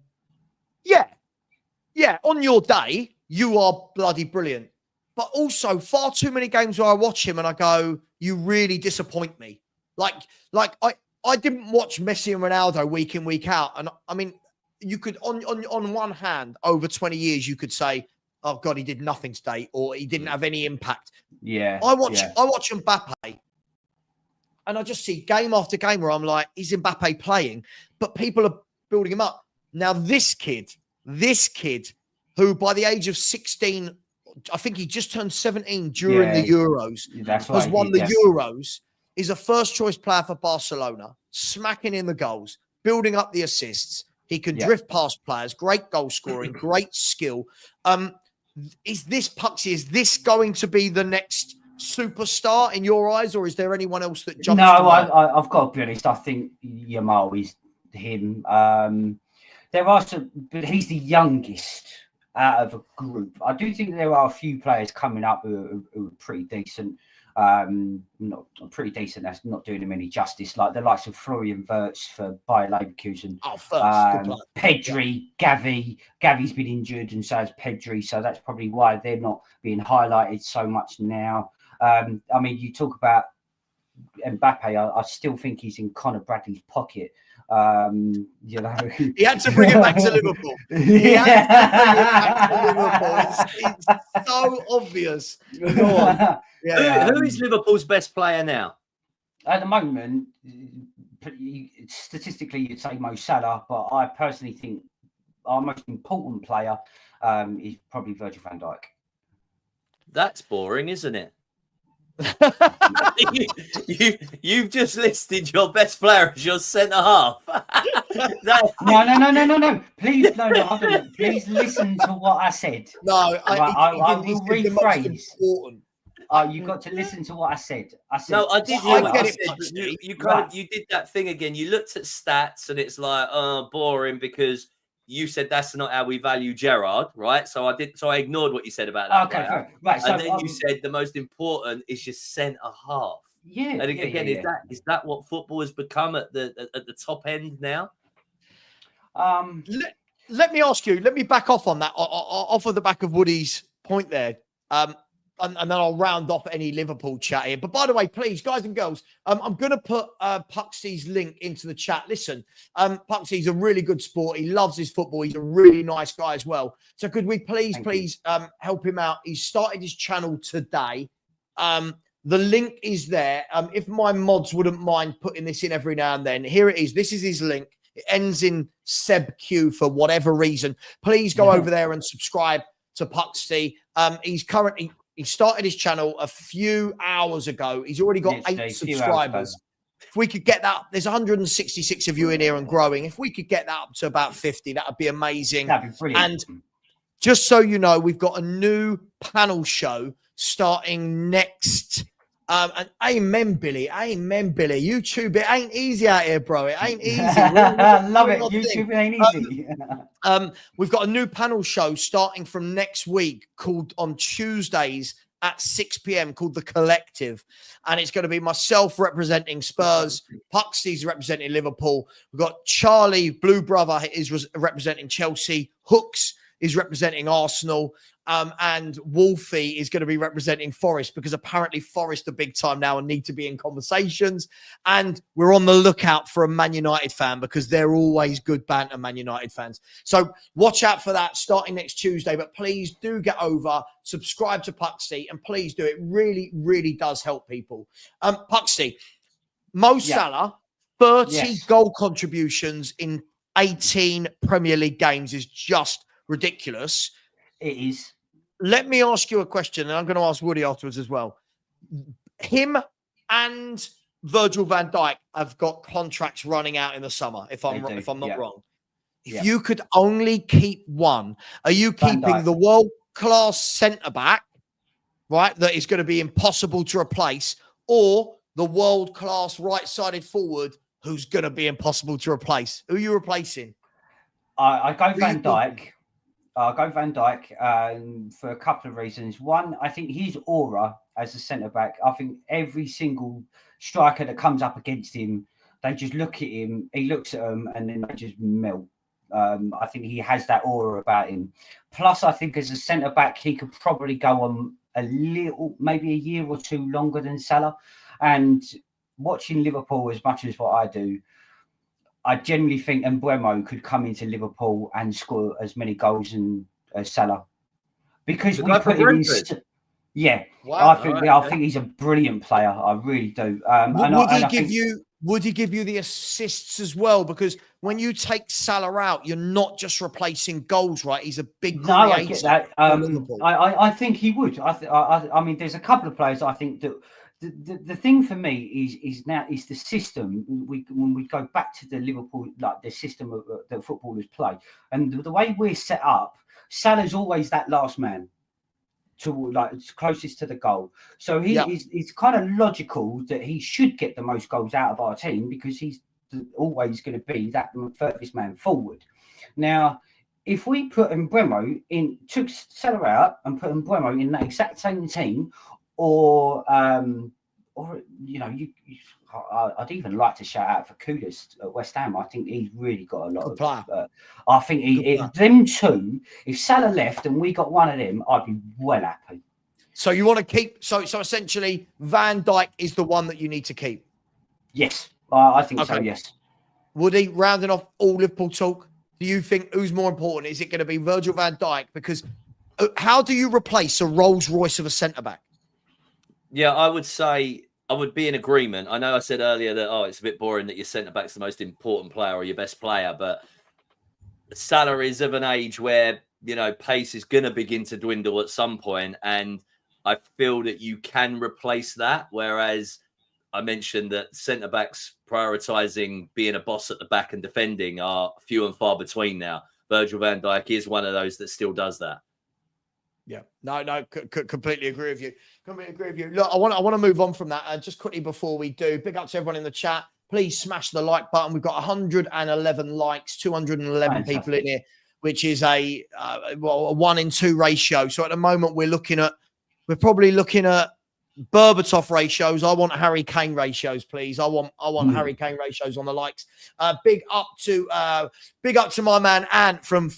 on your day, you are bloody brilliant. But also far too many games where I watch him and I go, you really disappoint me. Like I didn't watch Messi and Ronaldo week in, week out. And I mean, you could, on one hand, over 20 years, you could say, oh God, he did nothing today, or he didn't have any impact. Yeah. I watch Mbappe and I just see game after game where I'm like, is Mbappe playing? But people are building him up. Now, this kid who by the age of 16, I think he just turned 17 during the Euros, has won the Euros, is a first choice player for Barcelona, smacking in the goals, building up the assists. He can drift past players, great goal scoring, great skill. Is this Puxty? Is this going to be the next superstar in your eyes, or is there anyone else that jumps? No, I've got to be honest. I think Yamal is him. There are some, but he's the youngest out of a group. I do think there are a few players coming up who are pretty decent. not pretty decent. That's not doing him any justice. Like the likes of Florian Wirtz for Bayer Leverkusen. Pedri, Gavi's been injured, and so has Pedri. So that's probably why they're not being highlighted so much now. I mean, you talk about Mbappe. I still think he's in Conor Bradley's pocket. You know, he had to bring it back to Liverpool. It's so obvious. Go on. Who is Liverpool's best player now? At the moment, statistically, you'd say Mo Salah, but I personally think our most important player is probably Virgil van Dijk. That's boring, isn't it? You've just listed your best player as your centre half. No. Please, no. Please listen to what I said. No, I will rephrase. You've got to listen to what I said. I said, no, I did hear what I said. You did that thing again. You looked at stats and it's like, boring, because you said that's not how we value Gerrard, right? So I ignored what you said about that. Okay, right. And then you said the most important is your centre half. Yeah. And again, is that what football has become at the top end now? Let me ask you. Let me back off on that. Off of the back of Woody's point there. And then I'll round off any Liverpool chat here. But by the way, please, guys and girls, I'm going to put Puxty's link into the chat. Listen, Puxty's a really good sport. He loves his football. He's a really nice guy as well. So could we please help him out? He's started his channel today. The link is there. If my mods wouldn't mind putting this in every now and then, here it is. This is his link. It ends in SebQ for whatever reason. Please go over there and subscribe to Puxty. He started his channel a few hours ago. He's already got 8 subscribers. If we could get that, there's 166 of you in here and growing. If we could get that up to about 50, that would be amazing. That'd be brilliant. And just so you know, we've got a new panel show starting next. And amen, Billy. YouTube, it ain't easy out here, bro. It ain't easy. Love it. YouTube ain't easy. We've got a new panel show starting from next week called on Tuesdays at 6 p.m. called The Collective. And it's going to be myself representing Spurs. Puxty's representing Liverpool. We've got Charlie, Blue Brother, is representing Chelsea. Hooks is representing Arsenal. And Wolfie is going to be representing Forest, because apparently Forest are big time now and need to be in conversations. And we're on the lookout for a Man United fan, because they're always good banter, Man United fans. So watch out for that starting next Tuesday. But please do get over, subscribe to Puxty, and please do. It really, really does help people. Puxty, Mo Salah, 30 goal contributions in 18 Premier League games is just ridiculous. It is. Let me ask you a question, and I'm going to ask Woody afterwards as well. Him and Virgil van Dijk have got contracts running out in the summer, if I'm not wrong. If you could only keep one, are you keeping the world-class centre-back, right, that is going to be impossible to replace, or the world-class right-sided forward who's going to be impossible to replace? Who are you replacing? I go Van Dijk. I'll go Van Dijk for a couple of reasons. One, I think his aura as a centre-back, I think every single striker that comes up against him, they just look at him, he looks at them, and then they just melt. I think he has that aura about him. Plus, I think as a centre-back, he could probably go on a little, maybe a year or two longer than Salah. And watching Liverpool as much as what I do, I generally think Mbeumo could come into Liverpool and score as many goals as Salah, because we put him in. Wow, I think he's a brilliant player. I really do. Would he give you the assists as well? Because when you take Salah out, you're not just replacing goals, right? He's a big creator. I get that. I think he would. I mean, there's a couple of players I think that. The thing for me is the system. When we go back to the Liverpool, like the system of that footballers play, and the way we're set up, Salah's always that last man to closest to the goal. So it's kind of logical that he should get the most goals out of our team, because he's always going to be that furthest man forward. Now, if we put Mbeumo in, took Salah out and put Mbeumo in that exact same team, or you know, I'd even like to shout out for Kudus at West Ham. I think he's really got a lot Good of player. I think them two, if Salah left and we got one of them, I'd be well happy. So you want to keep, so essentially Van Dijk is the one that you need to keep? Yes, I think so, yes. Woody, rounding off all Liverpool talk, do you think who's more important? Is it going to be Virgil van Dijk? Because how do you replace a Rolls Royce of a centre-back? Yeah, I would say I would be in agreement. I know I said earlier that, it's a bit boring that your centre-back's the most important player or your best player, but Salah is of an age where, you know, pace is going to begin to dwindle at some point, and I feel that you can replace that, whereas I mentioned that centre-backs prioritising being a boss at the back and defending are few and far between now. Virgil van Dijk is one of those that still does that. Yeah, no, completely agree with you. Completely agree with you. Look, I want to move on from that. Just quickly before we do, big up to everyone in the chat. Please smash the like button. We've got 111 likes, 211 people in here, which is a 1 in 2 ratio. So at the moment, we're probably looking at Berbatov ratios. I want Harry Kane ratios, please. I want Harry Kane ratios on the likes. Big up to my man Ant from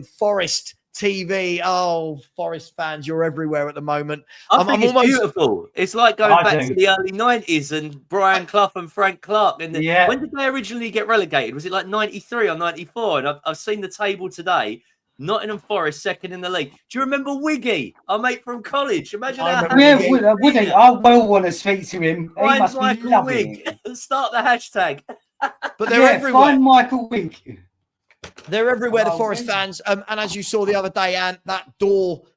Forest TV. Oh, Forest fans, you're everywhere at the moment. I think it's beautiful. It's like going back to the early 90s and Brian Clough and Frank Clark. And when did they originally get relegated? Was it like 93 or 94? And I've seen the table today. Nottingham Forest second in the league. Do you remember Wiggy, our mate from college? Imagine how Wiggy. I will want to speak to him. He must be loving it. Start the hashtag. But they're everywhere. Find Michael Wig. They're everywhere, the Forest fans. And as you saw the other day, Ant, that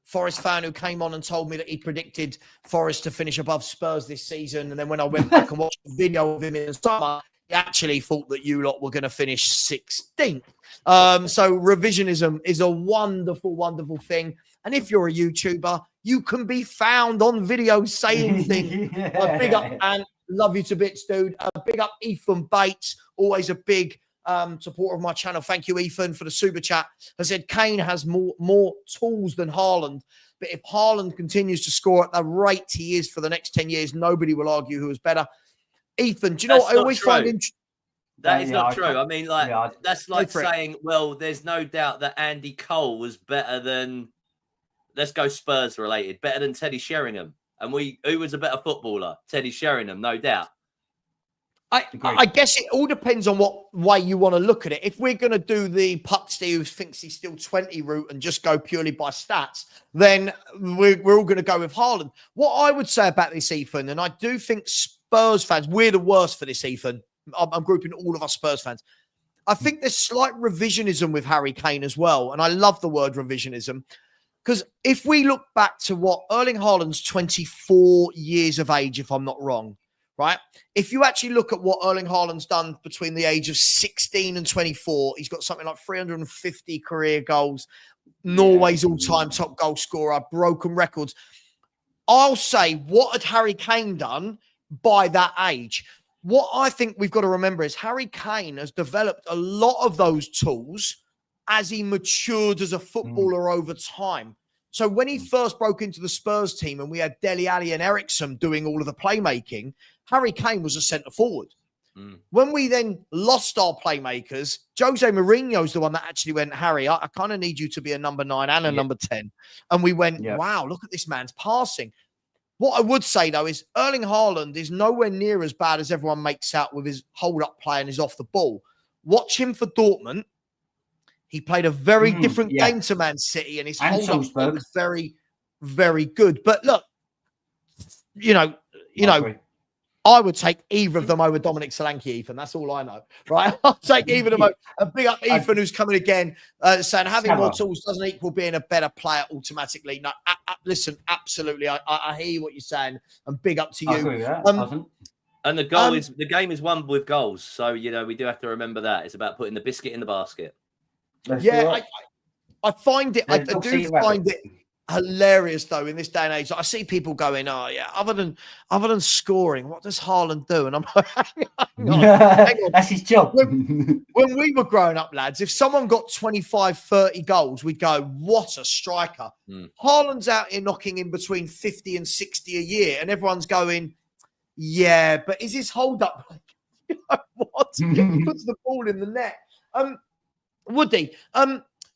Forest fan who came on and told me that he predicted Forest to finish above Spurs this season. And then when I went back and watched the video of him in the summer, he actually thought that you lot were going to finish 16th. So revisionism is a wonderful, wonderful thing. And if you're a YouTuber, you can be found on video saying things. Big up, Ant. Love you to bits, dude. Big up, Ethan Bates. Always a big supporter of my channel. Thank you, Ethan, for the super chat. I said Kane has more tools than Haaland, but if Haaland continues to score at the rate he is for the next 10 years, nobody will argue who is better. Ethan, do you know what I always find interesting? That is not true. I mean, that's like saying, well, there's no doubt that Andy Cole was better than, let's go Spurs related, better than Teddy Sheringham. And who was a better footballer? Teddy Sheringham, no doubt. I guess it all depends on what way you want to look at it. If we're going to do the Puxty who thinks he's still 20 route and just go purely by stats, then we're all going to go with Haaland. What I would say about this, Ethan, and I do think Spurs fans, we're the worst for this, Ethan. I'm grouping all of us Spurs fans. I think there's slight revisionism with Harry Kane as well. And I love the word revisionism because if we look back to what Erling Haaland's 24 years of age, if I'm not wrong, right? If you actually look at what Erling Haaland's done between the age of 16 and 24, he's got something like 350 career goals, Norway's all-time top goal scorer, broken records. I'll say, what had Harry Kane done by that age? What I think we've got to remember is Harry Kane has developed a lot of those tools as he matured as a footballer over time. So when he first broke into the Spurs team and we had Dele Alli and Eriksson doing all of the playmaking, Harry Kane was a centre forward. When we then lost our playmakers, Jose Mourinho's the one that actually went, Harry, I kind of need you to be a number 9 and a number 10. And we went, wow, look at this man's passing. What I would say, though, is Erling Haaland is nowhere near as bad as everyone makes out with his hold-up play and his off the ball. Watch him for Dortmund. He played a very different game to Man City, and his hold-up play was very, very good. But look, you know, I would take either of them over Dominic Solanke, Ethan. That's all I know, right? I'll take either of them over. And big up Ethan, who's coming again, saying having more tools doesn't equal being a better player automatically. No, listen, absolutely. I hear what you're saying, and big up to you. I agree with that. And the game is won with goals. So, you know, we do have to remember that. It's about putting the biscuit in the basket. I find it, I do find it hilarious though in this day and age. I see people going, "Oh yeah, other than scoring, what does Haaland do?" And I'm like, hang on. That's his job. When we were growing up, lads, if someone got 25, 30 goals, we'd go, "What a striker!" Haaland's out here knocking in between 50 and 60 a year, and everyone's going, "Yeah, but is his hold up like what? He puts the ball in the net." Woody,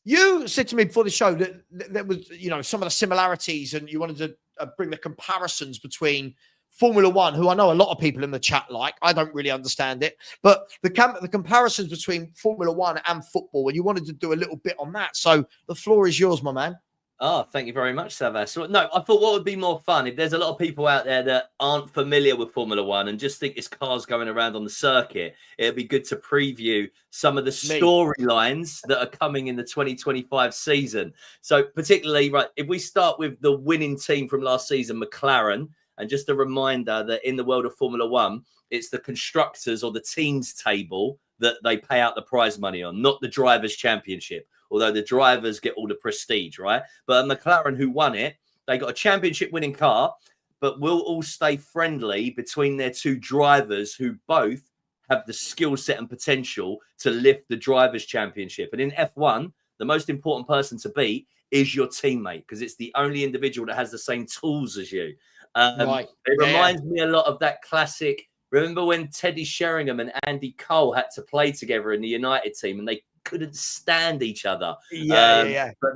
you said to me before the show that there was, some of the similarities, and you wanted to bring the comparisons between Formula One, who I know a lot of people in the chat like. I don't really understand it, but the comparisons between Formula One and football, and you wanted to do a little bit on that. So the floor is yours, my man. Oh, thank you very much, Savva. So, no, I thought what would be more fun if there's a lot of people out there that aren't familiar with Formula One and just think it's cars going around on the circuit. It'd be good to preview some of the storylines that are coming in the 2025 season. So particularly, right, if we start with the winning team from last season, McLaren, and just a reminder that in the world of Formula One, it's the constructors or the teams table that they pay out the prize money on, not the drivers' championship. Although the drivers get all the prestige, right? But McLaren, who won it, they got a championship-winning car, but will all stay friendly between their two drivers who both have the skill set and potential to lift the drivers' championship. And in F1, the most important person to beat is your teammate, because it's the only individual that has the same tools as you. Right. It reminds me a lot of that classic. Remember when Teddy Sheringham and Andy Cole had to play together in the United team, and they couldn't stand each other, but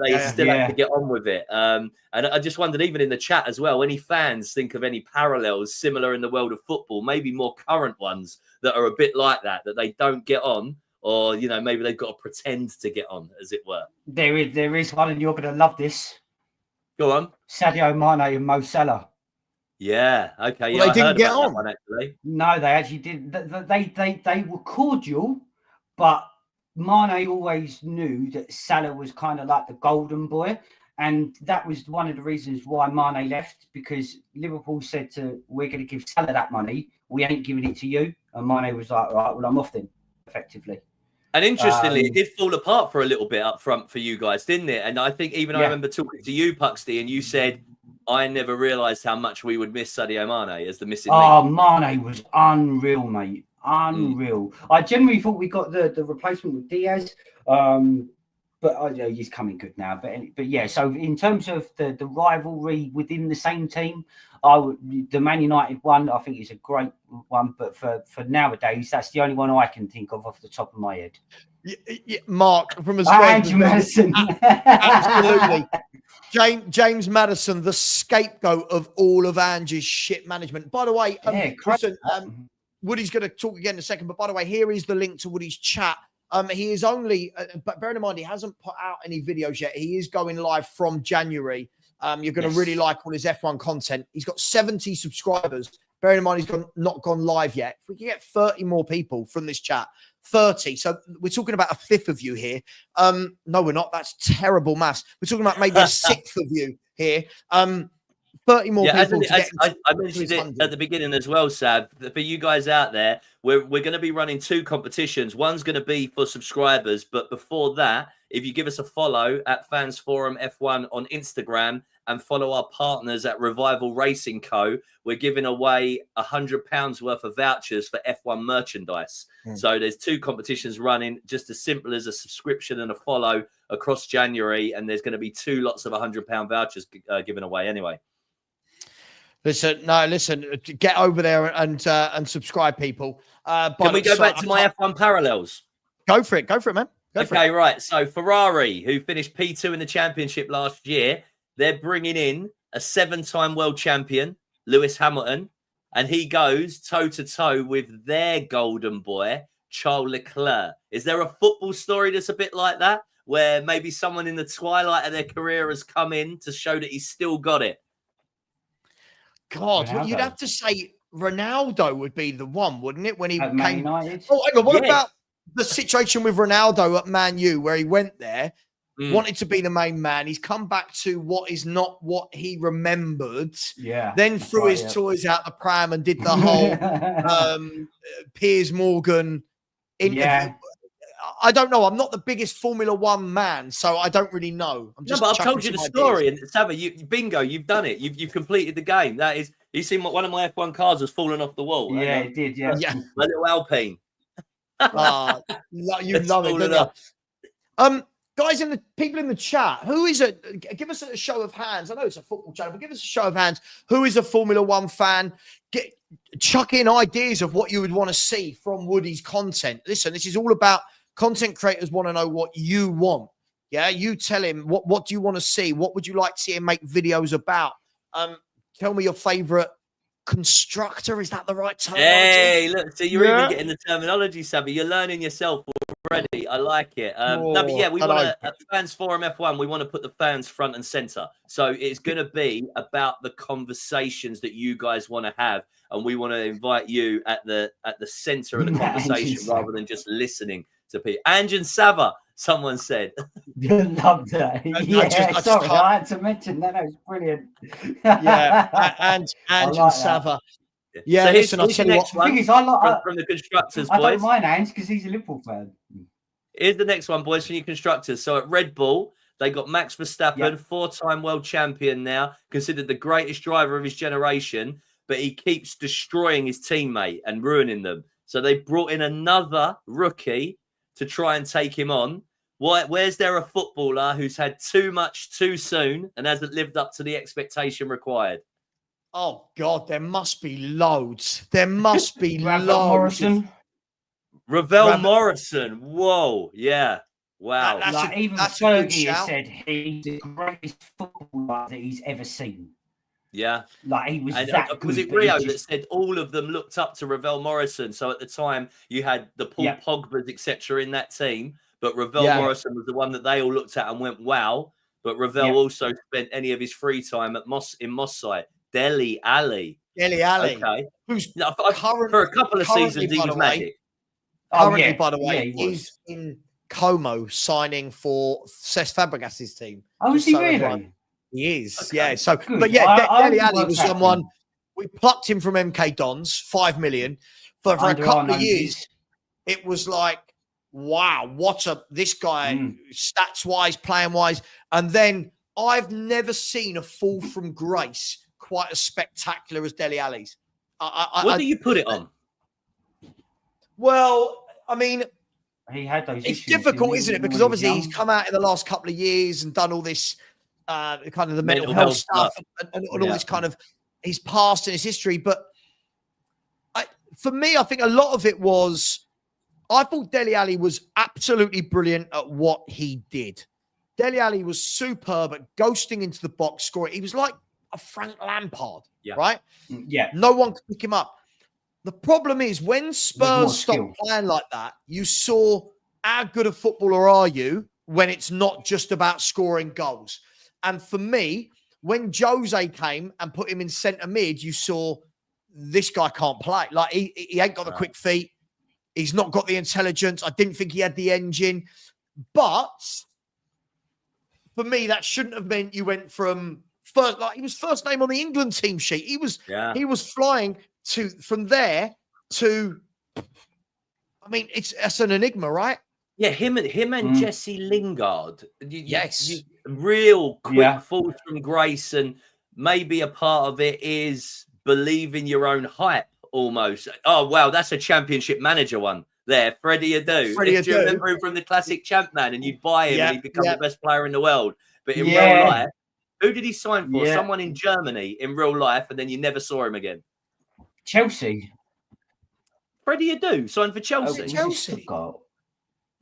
they still had to get on with it. And I just wondered, even in the chat as well, any fans think of any parallels similar in the world of football, maybe more current ones that are a bit like that they don't get on, or maybe they've got to pretend to get on, as it were. There is one, and you're going to love this. Go on. Sadio Mane and Mo Salah. Yeah. Okay. Well, they didn't get on. One, actually. No, they actually didn't. They were cordial, but Mane always knew that Salah was kind of like the golden boy, and that was one of the reasons why Mane left, because Liverpool said we're going to give Salah that money, we ain't giving it to you, and Mane was like, all right, well, I'm off then, effectively. And interestingly, it did fall apart for a little bit up front for you guys, didn't it? And I think I remember talking to you, Puxty, and you said, I never realised how much we would miss Sadio Mane as the missing link. Oh, Mane was unreal, mate. Unreal. I generally thought we got the replacement with Diaz, but he's coming good now. But yeah, so in terms of the rivalry within the same team, the Man United one I think is a great one, but for nowadays, that's the only one I can think of off the top of my head. Mark from Andrew Madison. Absolutely. James Madison, the scapegoat of all of Angie's shit management. By the way, listen, Woody's going to talk again in a second, but by the way, here is the link to Woody's chat. He is only, but bearing in mind, he hasn't put out any videos yet. He is going live from January. You're going to really like all his F1 content. He's got 70 subscribers. Bearing in mind, he's not gone live yet. If we can get 30 more people from this chat, 30. So we're talking about a fifth of you here. No, we're not. That's terrible maths. We're talking about maybe a sixth of you here. 30 more people. I mentioned it at the beginning as well, Sav. For you guys out there, we're going to be running two competitions. One's going to be for subscribers, but before that, if you give us a follow at Fans Forum F1 on Instagram and follow our partners at Revival Racing Co., we're giving away £100 worth of vouchers for F1 merchandise. So there's two competitions running, just as simple as a subscription and a follow across January, and there's going to be two lots of £100 vouchers given away anyway. Listen, get over there and subscribe, people. Can we go back to my F1 parallels? Go for it, man. Okay, right. So Ferrari, who finished P2 in the championship last year, they're bringing in a 7-time world champion, Lewis Hamilton, and he goes toe-to-toe with their golden boy, Charles Leclerc. Is there a football story that's a bit like that, where maybe someone in the twilight of their career has come in to show that he's still got it? God, well, you'd have to say Ronaldo would be the one, wouldn't it? When he came. Man United. Oh, hang on. What about the situation with Ronaldo at Man U, where he went there, wanted to be the main man? He's come back to what is not what he remembered. Yeah. Then threw his toys out the pram and did the whole Piers Morgan interview. Yeah. I don't know. I'm not the biggest Formula One man, so I don't really know. I'm just but I've told you the story, ideas. and Savva, bingo, you've done it. You've completed the game. That is, you seen one of my F1 cars has fallen off the wall. Yeah, it did. Yeah, my little Alpine. You love it, don't you? Guys, people in the chat, who is it? Give us a show of hands. I know it's a football channel, but give us a show of hands. Who is a Formula One fan? Chuck in ideas of what you would want to see from Woody's content. Listen, this is all about content creators want to know what you want. Yeah, you tell him what do you want to see? What would you like to see him make videos about? Tell me your favorite constructor. Is that the right term? Hey, look, so you're even getting the terminology, Savva. You're learning yourself already. I like it. No, but yeah, we want to, at Fans Forum F1, we want to put the fans front and center. So it's going to be about the conversations that you guys want to have. And we want to invite you at the center of the conversation rather than just listening to people. Ange and Savva, someone said. Love that. I had to mention that. That was brilliant. Ange and Savva. Yeah, so listen, I'll tell you what. One from the constructors, boys. I don't mind Ange because he's a Liverpool fan. Here's the next one, boys, from your constructors. So at Red Bull, they got Max Verstappen, four-time world champion now, considered the greatest driver of his generation, but he keeps destroying his teammate and ruining them. So they brought in another rookie to try and take him on. Where's there a footballer who's had too much too soon and hasn't lived up to the expectation required? Oh, God, there must be loads. There must be loads. Ravel Morrison. Whoa. Yeah. Wow. Even Fergie has said he's the greatest footballer that he's ever seen. Yeah. Like he was good. Was it Rio that said all of them looked up to Ravel Morrison? So at the time you had the Paul Pogbas, etc. in that team, but Ravel Morrison was the one that they all looked at and went, wow. But Ravel also spent any of his free time at Mossite. Dele Alli. Okay. Who's for a couple of seasons he was magic. Currently, by the way, he's in Como signing for Cesc Fabregas's team. Oh, is he really? He is, So, good. But yeah, Dele Alli was someone we plucked him from MK Dons, 5 million for a couple of years. It was like, wow, this guy stats wise, playing wise, and then I've never seen a fall from grace quite as spectacular as Dele Alli's. What do you put it on? Well, I mean, he had those. It's difficult, isn't it? Because obviously he's come out in the last couple of years and done all this kind of the mental health stuff and all this kind of his past and his history. But for me, I think a lot of it was I thought Dele Alli was absolutely brilliant at what he did. Dele Alli was superb at ghosting into the box, scoring. He was like a Frank Lampard, right? Yeah. No one could pick him up. The problem is when Spurs stopped playing like that, you saw how good a footballer are you when it's not just about scoring goals. And for me, when Jose came and put him in centre mid, you saw this guy can't play. Like he ain't got the quick feet. He's not got the intelligence. I didn't think he had the engine. But for me, that shouldn't have meant you went from first, like he was first name on the England team sheet. He was flying from there to, I mean, it's an enigma, right? Yeah, him and Jesse Lingard. Real quick falls from grace, and maybe a part of it is believing your own hype almost. Oh, wow, that's a championship manager one there. Freddie Adu. Do you remember him from the classic Champ Man and you'd buy him and he'd become the best player in the world? But in real life, who did he sign for? Someone in Germany in real life, and then you never saw him again. Chelsea. Freddie Adu signed for Chelsea. Chelsea.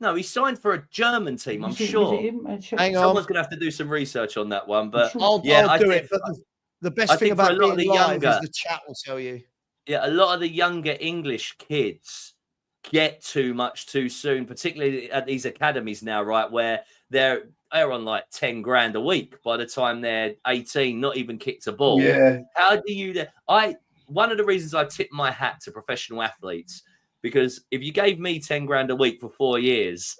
No, he signed for a German team, I'm sure. Hang on. Someone's going to have to do some research on that one. But I'll do it. But the best thing about being live is the chat will tell you. Yeah, a lot of the younger English kids get too much too soon, particularly at these academies now, right, where they're on like 10 grand a week by the time they're 18, not even kicked a ball. Yeah. How do you... One of the reasons I tip my hat to professional athletes, because if you gave me 10 grand a week for 4 years,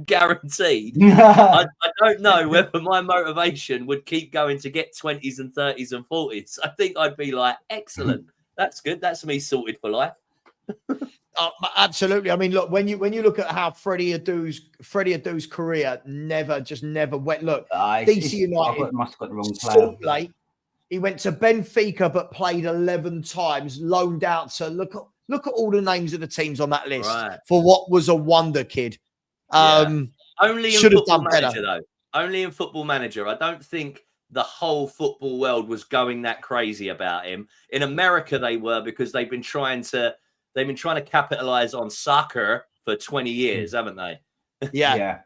guaranteed, I don't know whether my motivation would keep going to get 20s and 30s and 40s. I think I'd be like, excellent. That's good. That's me sorted for life. Absolutely. I mean, look, when you look at how Freddie Adu's career never went. Look, DC United must have got the wrong player. Salt Lake. He went to Benfica, but played 11 times, loaned out. So look at all the names of the teams on that list for what was a wonder kid. Only in should have Football done Manager, better. though. Only in Football Manager. I don't think the whole football world was going that crazy about him. In America, they were, because they've been trying to capitalize on soccer for 20 years, haven't they? Yeah.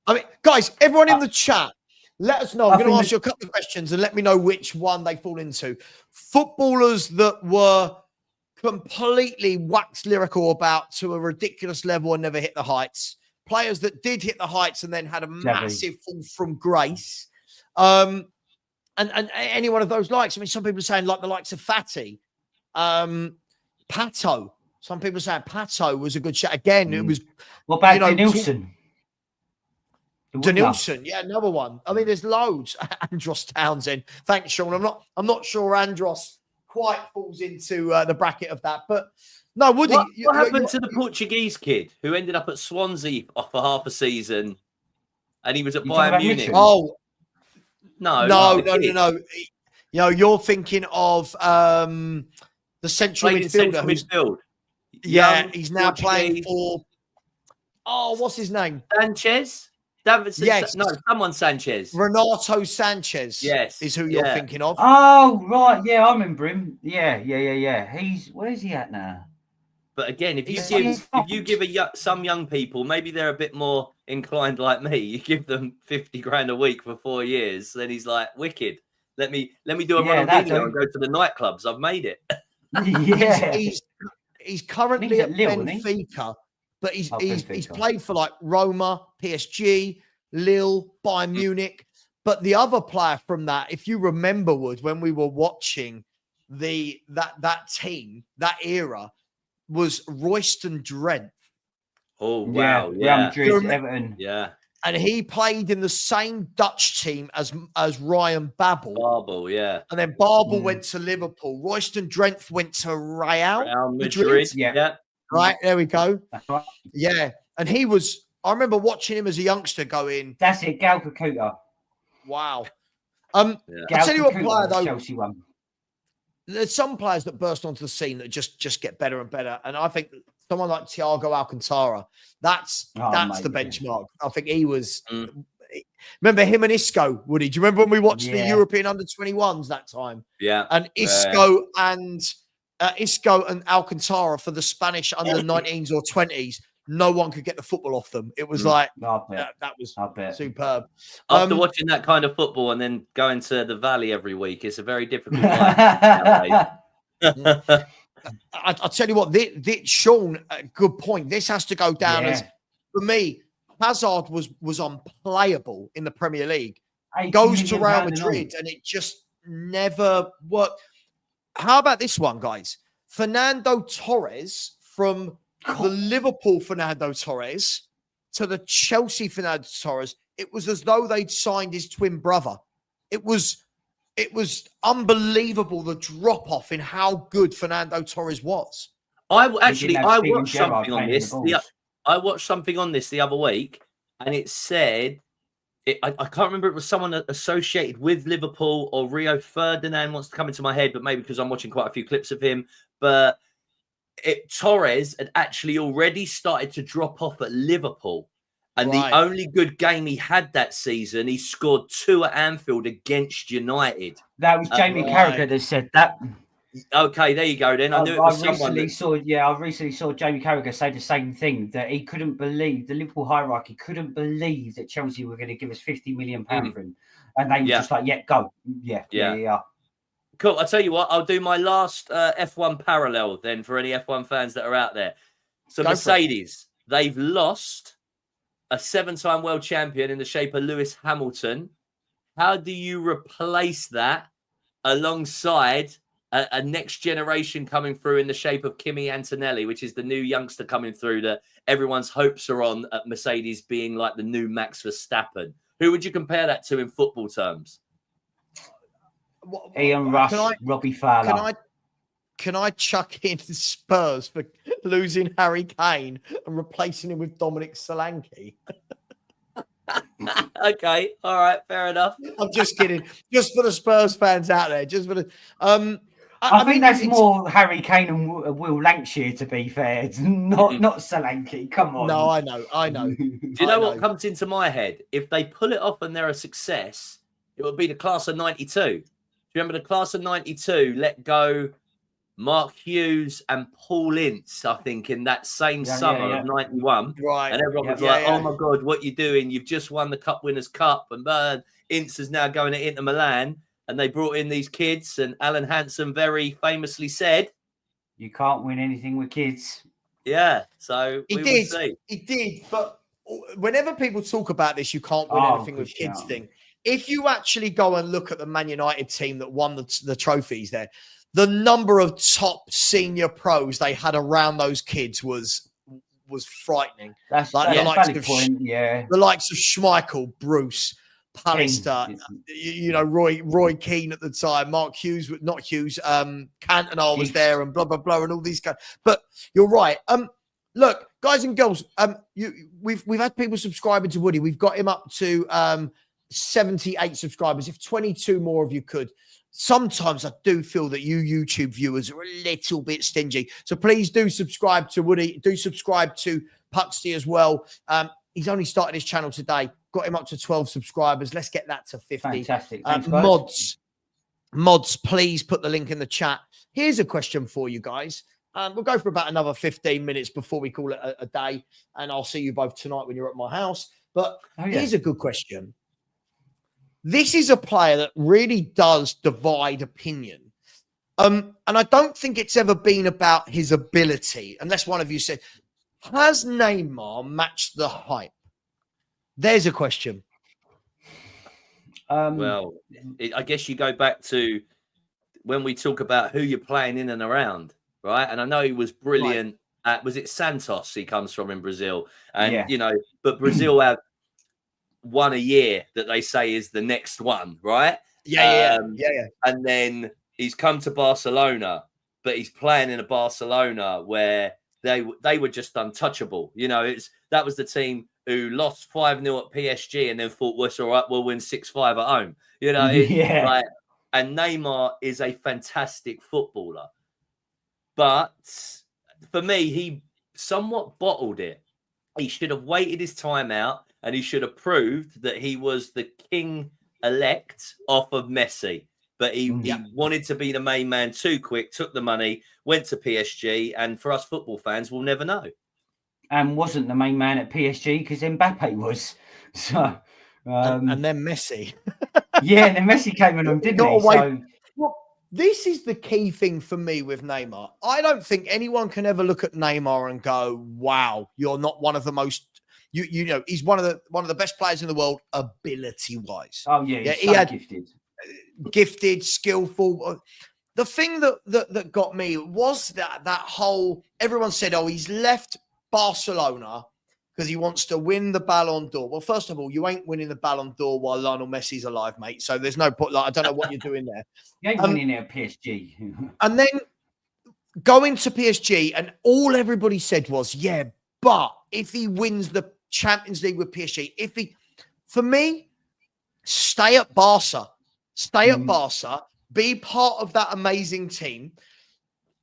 I mean, guys, everyone in the chat, let us know. I'm going to ask you a couple of questions and let me know which one they fall into. Footballers that were completely waxed lyrical about to a ridiculous level and never hit the heights. Players that did hit the heights and then had a massive fall from grace. And any one of those likes. I mean, some people are saying like the likes of Fatty, Pato. Some people are saying Pato was a good shot. Again, it was. What about Denilson? Denilson, yeah, another one. I mean, there's loads. Andros Townsend. Thanks, Sean. I'm not sure Andros quite falls into the bracket of that, but no, Woody. What happened to the Portuguese kid who ended up at Swansea for half a season, and he was at Bayern Munich? Oh, no. You're thinking of the central midfielder. Yeah, he's now playing for. Oh, what's his name? Sanchez. Someone Sanchez. Renato Sanchez. Yes, is who you're thinking of. Oh, right. Yeah, I remember him. Yeah. Where's he at now? But again, if you give some young people, maybe they're a bit more inclined like me. You give them 50 grand a week for 4 years, then he's like, wicked. Let me do a Ronaldinho and go to the nightclubs. I've made it. Yeah, he's currently at Benfica. But he's played for like Roma, PSG, Lille, Bayern Munich. But the other player from that, if you remember, Wood, when we were watching that team, that era, was Royston Drenthe. Oh wow, yeah, Everton, yeah. And he played in the same Dutch team as Ryan Babel. Babel, yeah. And then Babel went to Liverpool. Royston Drenthe went to Real Madrid. Yeah. Right, there we go. That's right. Yeah. And I remember watching him as a youngster going. That's it, Gal Kakuta. Wow. I'll tell you what player, though. Chelsea one. There's some players that burst onto the scene that just get better and better. And I think someone like Thiago Alcantara, that's the benchmark. I think he was. Remember him and Isco, Woody? Do you remember when we watched the European under-21s that time? Yeah. And Isco and Alcantara for the Spanish under-19s or 20s, no one could get the football off them. It was like, that was superb. After watching that kind of football and then going to the Valley every week, it's a very difficult life. I'll tell you what, Sean, good point. This has to go down as, for me, Hazard was unplayable in the Premier League. Goes to Real Madrid and it just never worked. How about this one, guys? Fernando Torres, from the Liverpool Fernando Torres to the Chelsea Fernando Torres, it was as though they'd signed his twin brother. It was unbelievable, the drop-off in how good Fernando Torres was. I watched something on this. I watched something on this the other week, and it said, I can't remember if it was someone associated with Liverpool or Rio Ferdinand wants to come into my head, but maybe because I'm watching quite a few clips of him. But Torres had actually already started to drop off at Liverpool. And the only good game he had that season, he scored 2 at Anfield against United. That was Jamie Carragher that said that. Okay, there you go then. I knew it was someone. I recently saw Jamie Carragher say the same thing, that he couldn't believe, the Liverpool hierarchy couldn't believe that Chelsea were going to give us £50 million for him. And they were just like, go. Yeah. Cool. I'll tell you what, I'll do my last F1 parallel then for any F1 fans that are out there. So Mercedes, they've lost a 7-time world champion in the shape of Lewis Hamilton. How do you replace that alongside a next generation coming through in the shape of Kimi Antonelli, which is the new youngster coming through that everyone's hopes are on at Mercedes being like the new Max Verstappen? Who would you compare that to in football terms? Ian Rush, Robbie Fowler. Can I chuck in Spurs for losing Harry Kane and replacing him with Dominic Solanke. Okay, all right, fair enough. I'm just kidding. Just for the Spurs fans out there. Just for the. I think that's more Harry Kane and Will Lancashire, to be fair. It's not Solanke. Come on. No, I know. Do you know what comes into my head? If they pull it off and they're a success, it would be the class of 92. Do you remember the class of 92 let go Mark Hughes and Paul Ince, I think, in that same summer of 91. Right. And everyone was like, oh my God, what you doing? You've just won the Cup Winners' Cup. And Ince is now going to Inter Milan. And they brought in these kids. And Alan Hansen very famously said, you can't win anything with kids. Yeah. So we will see. He did. But whenever people talk about this, you can't win anything with kids thing. If you actually go and look at the Man United team that won the trophies there, the number of top senior pros they had around those kids was frightening. That's like the likes of the likes of Schmeichel, Bruce, Pallister, Roy Keane at the time, Mark Hughes, not Hughes, Cantona was there, and blah blah blah, and all these guys. But you're right. Look, guys and girls, we've had people subscribing to Woody. We've got him up to 78 subscribers. If 22 more of you could. Sometimes I do feel that you YouTube viewers are a little bit stingy. So please do subscribe to Woody. Do subscribe to Puxty as well. He's only started his channel today. Got him up to 12 subscribers. Let's get that to 50. Fantastic. Mods, please put the link in the chat. Here's a question for you guys. We'll go for about another 15 minutes before we call it a day. And I'll see you both tonight when you're at my house. But here's a good question. This is a player that really does divide opinion. And I don't think it's ever been about his ability, unless one of you said, has Neymar matched the hype? There's a question. I guess you go back to when we talk about who you're playing in and around, right? And I know he was brilliant at, was it Santos he comes from in Brazil? And, but Brazil have one a year that they say is the next one, right? Yeah. And then he's come to Barcelona, but he's playing in a Barcelona where they were just untouchable. That was the team who lost 5-0 at PSG and then thought, well, it's all right, we'll win 6-5 at home. And Neymar is a fantastic footballer. But for me, he somewhat bottled it. He should have waited his time out. And he should have proved that he was the king-elect off of Messi. But he wanted to be the main man too quick, took the money, went to PSG. And for us football fans, we'll never know. And wasn't the main man at PSG because Mbappe was. So, and then Messi. And then Messi came along, didn't he? Well, this is the key thing for me with Neymar. I don't think anyone can ever look at Neymar and go, wow, you're not one of the most... he's one of the best players in the world, ability-wise. Oh yeah, he had gifted, skillful. The thing that got me was that whole everyone said, "Oh, he's left Barcelona because he wants to win the Ballon d'Or." Well, first of all, you ain't winning the Ballon d'Or while Lionel Messi's alive, mate. So there's no point. I don't know what you're doing there. You ain't winning at PSG. And then going to PSG, and all everybody said was, "Yeah, but if he wins the Champions League with PSG, for me, stay at Barca, be part of that amazing team.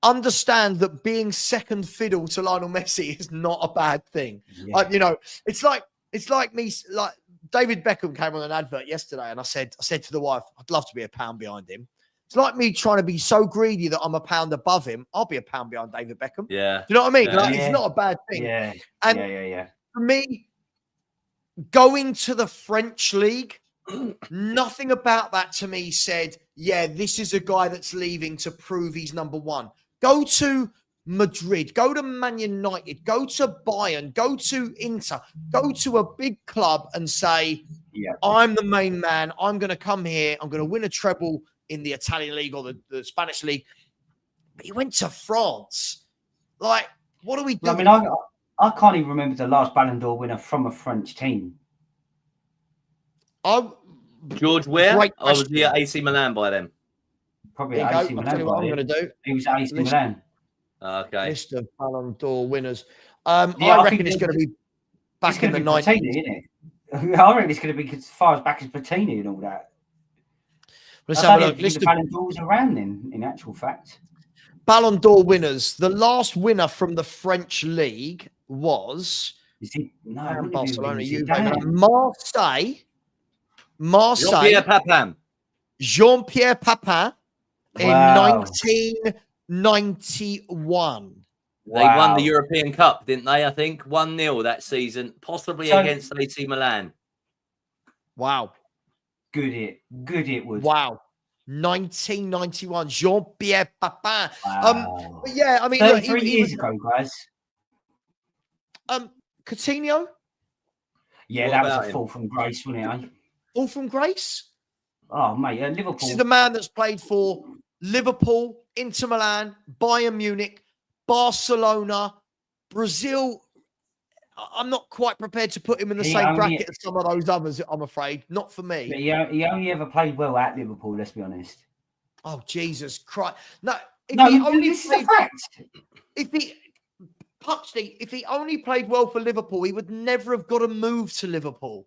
Understand that being second fiddle to Lionel Messi is not a bad thing. It's like me. Like David Beckham came on an advert yesterday, and I said to the wife, I'd love to be a pound behind him. It's like me trying to be so greedy that I'm a pound above him. I'll be a pound behind David Beckham. Yeah. Do you know what I mean? It's not a bad thing. Yeah. And for me, going to the French league, nothing about that to me said, yeah, this is a guy that's leaving to prove he's number one. Go to Madrid, go to Man United, go to Bayern, go to Inter, go to a big club and say, I'm the main man. I'm going to come here. I'm going to win a treble in the Italian league or the Spanish league. But he went to France. Like, what are we doing? I mean, I can't even remember the last Ballon d'Or winner from a French team. George Weah? I was at AC Milan by then. Probably at AC Milan. What I'm going to do. He was at AC Milan. Okay. List of Ballon d'Or winners. Yeah, I I reckon think it's going to be back in the 90s. Patini, isn't it? I reckon it's going to be as far as back as Patini and all that. Let's I have a don't look. think List the of Ballon d'Ors around then, in actual fact. Ballon d'Or winners. The last winner from the French league was Barcelona, Juve, Marseille, Jean-Pierre Papin. Jean-Pierre Papin in Wow. 1991. They won the European Cup, didn't they? I think 1-0 that season, possibly against AC Milan. Wow. Good it was. Wow. 1991, Jean-Pierre Papin. Wow. But yeah, I mean, 33 years ago, guys. Coutinho? Yeah, What that was about a him? fall from grace, wasn't it? All from grace? Oh, mate, Liverpool. This is the man that's played for Liverpool, Inter Milan, Bayern Munich, Barcelona, Brazil. I'm not quite prepared to put him in the same bracket as some of those others, I'm afraid. Not for me. But he only ever played well at Liverpool, let's be honest. Oh, Jesus Christ. No, this is a fact. Puxty, if he only played well for Liverpool, he would never have got a move to Liverpool.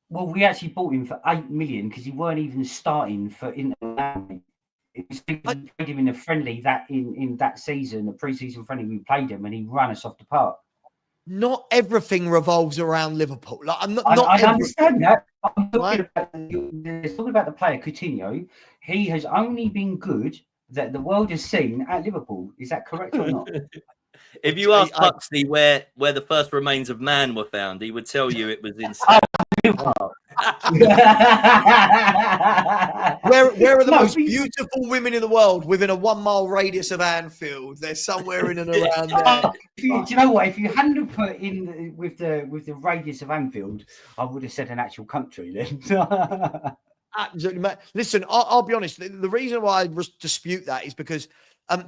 Well, we actually bought him for 8 million because he weren't even starting for Inter Milan. We played him in a friendly in that season, a pre-season friendly. We played him and he ran us off the park. Not everything revolves around Liverpool. Like, I understand that. I'm talking about the player Coutinho. He has only been good that the world has seen at Liverpool. Is that correct or not? If you ask Puxty where the first remains of man were found, he would tell you it was in Savva. Where are the most beautiful women in the world within a 1 mile radius of Anfield? They're somewhere in and around there. Do you know what? If you hadn't put in with the radius of Anfield, I would have said an actual country then. Absolutely. Listen, I'll be honest. The reason why I dispute that is because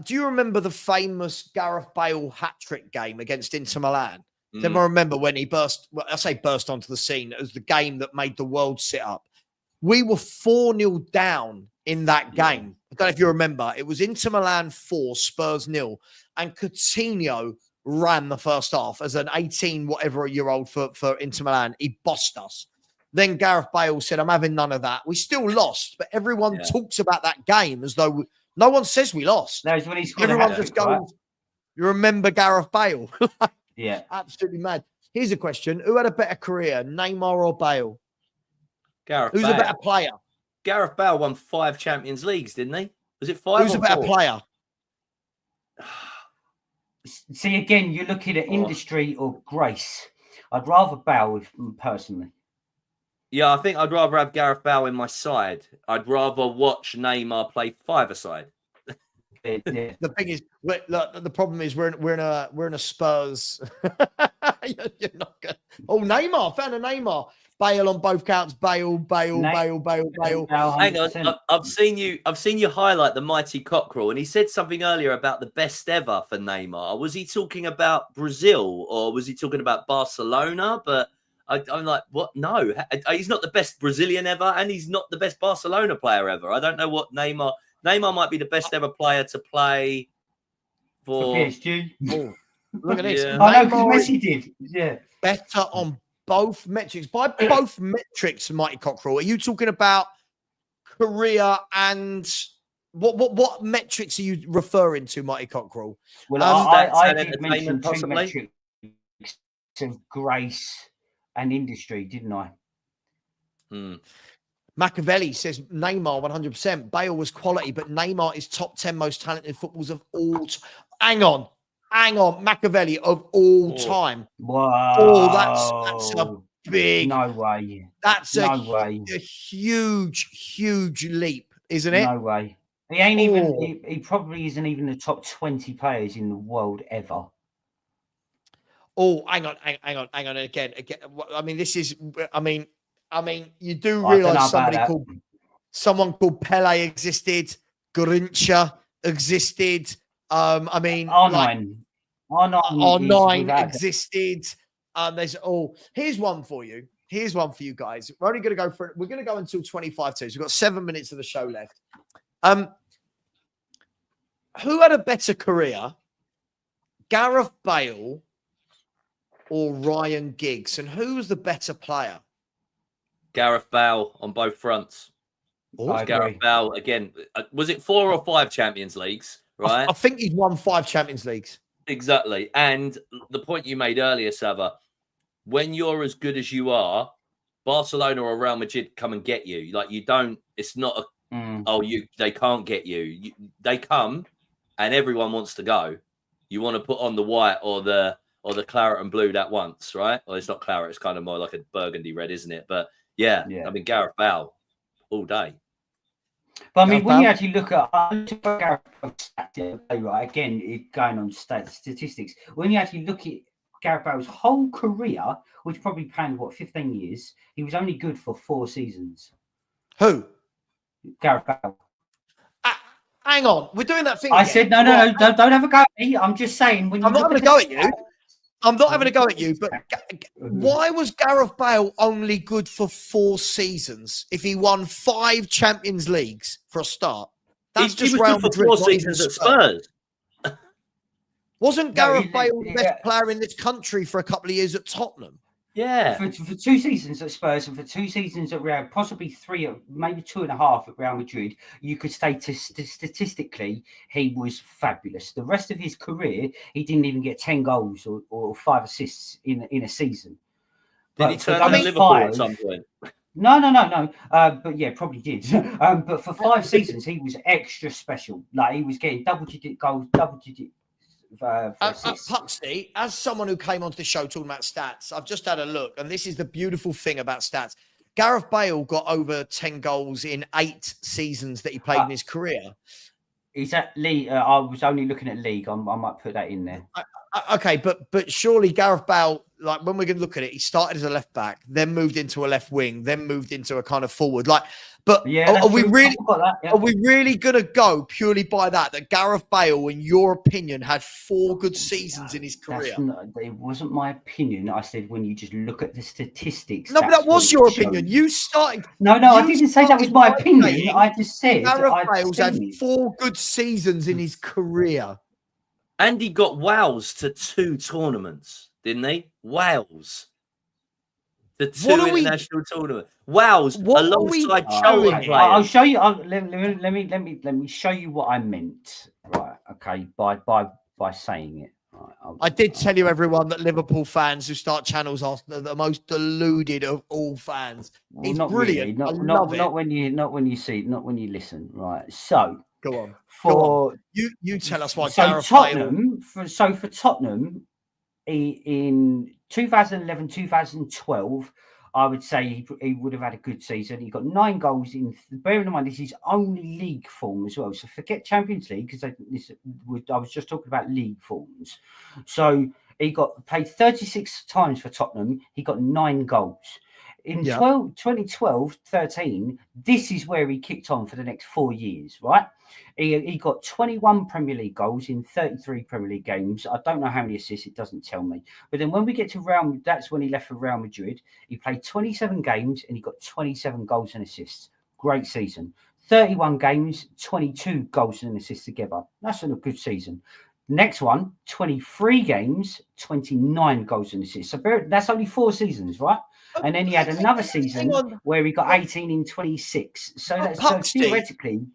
do you remember the famous Gareth Bale hat-trick game against Inter Milan? Does anyone remember when he burst onto the scene as the game that made the world sit up? We were 4-0 down in that game. I don't know if you remember. It was Inter Milan 4, Spurs 0. And Coutinho ran the first half as an 18-whatever-year-old for Inter Milan. He bossed us. Then Gareth Bale said, I'm having none of that. We still lost, but everyone talks about that game as though no one says we lost. That was when he scored. Everyone just goes, right? You remember Gareth Bale? Yeah. Absolutely mad. Here's a question. Who had a better career, Neymar or Bale? Who's a better player? Gareth Bale won 5 Champions Leagues, didn't he? Was it 5 Who's or a better 4? player? See, again, you're looking at industry or grace. I'd rather Bale personally. Yeah, I think I'd rather have Gareth Bale in my side. I'd rather watch Neymar play 5-a-side. Yeah. The thing is, look, the problem is we're in a Spurs. You're not good. Oh, Neymar, fan of Neymar. Bale on both counts. Bale. Hang on, I've seen you highlight the mighty cockerel, and he said something earlier about the best ever for Neymar. Was he talking about Brazil or was he talking about Barcelona? But I'm like, what? No, he's not the best Brazilian ever, and he's not the best Barcelona player ever. I don't know what Neymar might be the best ever player to play for PSG. Oh, look at this. Yeah. I know, because Messi did. Yeah. Better on both metrics. By both metrics, Mighty Cockerel, are you talking about career and what metrics are you referring to, Mighty Cockerel? Well, I did mention two metrics of grace and industry, didn't I? Machiavelli says Neymar 100%. Bale was quality, but Neymar is top 10 most talented footballers of all time. Hang on. Machiavelli of all time. Wow. Oh, that's a big. No way. That's a huge leap, isn't it? No way. He ain't even. He probably isn't even the top 20 players in the world ever. Oh, hang on. Again. I mean, this is. I mean, you do realize someone called Pele existed, Garrincha existed. I mean, R9 existed. Here's one for you. Here's one for you guys. We're only going to go for it. We're going to go until 25 to. So we've got 7 minutes of the show left. who had a better career, Gareth Bale or Ryan Giggs? And who was the better player? Gareth Bale on both fronts. Gareth Bale, again, was it 4 or 5 Champions Leagues, right? I think he's won 5 Champions Leagues. Exactly. And the point you made earlier, Savva, when you're as good as you are, Barcelona or Real Madrid come and get you. Like, you don't, it's not they can't get you. They come and everyone wants to go. You want to put on the white or the claret and blue that once, right? Well, it's not claret, it's kind of more like a burgundy red, isn't it? But yeah. I mean, Gareth Bale all day. But I mean, when you actually look at Gareth Bale's stats, right? Again, going on statistics. When you actually look at Gareth Bale's whole career, which probably panned 15 years, he was only good for 4 seasons. Who? Gareth Bale. Hang on, we're doing that thing. I said no, don't have a go at me. I'm just saying when you I'm not having a go at you. I'm not having a go at you, but why was Gareth Bale only good for 4 seasons if he won 5 Champions Leagues for a start? That's he was good for 4 seasons at Spurs. Wasn't Gareth Bale the best player in this country for a couple of years at Tottenham? Yeah. For 2 seasons at Spurs and for 2 seasons at Real, possibly 3, maybe 2.5 at Real Madrid, you could say statistically he was fabulous. The rest of his career, he didn't even get 10 goals or 5 assists in a season. Did he turn to Liverpool at some point? No. But yeah, probably did. But for 5 seasons, he was extra special. Like, he was getting double-digit goals, double-digit Puxty, as someone who came onto the show talking about stats, I've just had a look, and this is the beautiful thing about stats. Gareth Bale got over 10 goals in 8 seasons that he played in his career. Is that league? I was only looking at league. I might put that in there. Okay, but surely Gareth Bale, like, when we're going to look at it, he started as a left back, then moved into a left wing, then moved into a kind of forward. Like, but are we really going to go purely by that Gareth Bale, in your opinion, had 4 good seasons in his career? It wasn't my opinion. I said when you just look at the statistics. No, but that was your opinion. You started. No, I didn't say that was my opinion. I just said Gareth Bale's had 4 good seasons in his career. And he got Wales to 2 tournaments, didn't he? Wales. The 2 international tournaments. Wales alongside Charlton. I'll show you. Let me show you what I meant. Right. Okay. By saying it. Right, I did tell you, everyone, that Liverpool fans who start channels are the most deluded of all fans. It's brilliant. Really. Not when you see, not when you listen. Right. So go on. For you tell us why. So Tottenham. For Tottenham, in 2011, 2012. I would say he would have had a good season. He got 9 goals in. Bearing in mind, this is only league form as well. So forget Champions League, because I was just talking about league forms. So he played 36 times for Tottenham. He got 9 goals. In 2012-13, this is where he kicked on for the next 4 years, right? He got 21 Premier League goals in 33 Premier League games. I don't know how many assists, it doesn't tell me. But then when we get to Real, that's when he left for Real Madrid. He played 27 games and he got 27 goals and assists. Great season. 31 games, 22 goals and assists together. That's a good season. Next one, 23 games, 29 goals and assists. So that's only 4 seasons, right? And then he had another season where he got 18 in 26. So theoretically,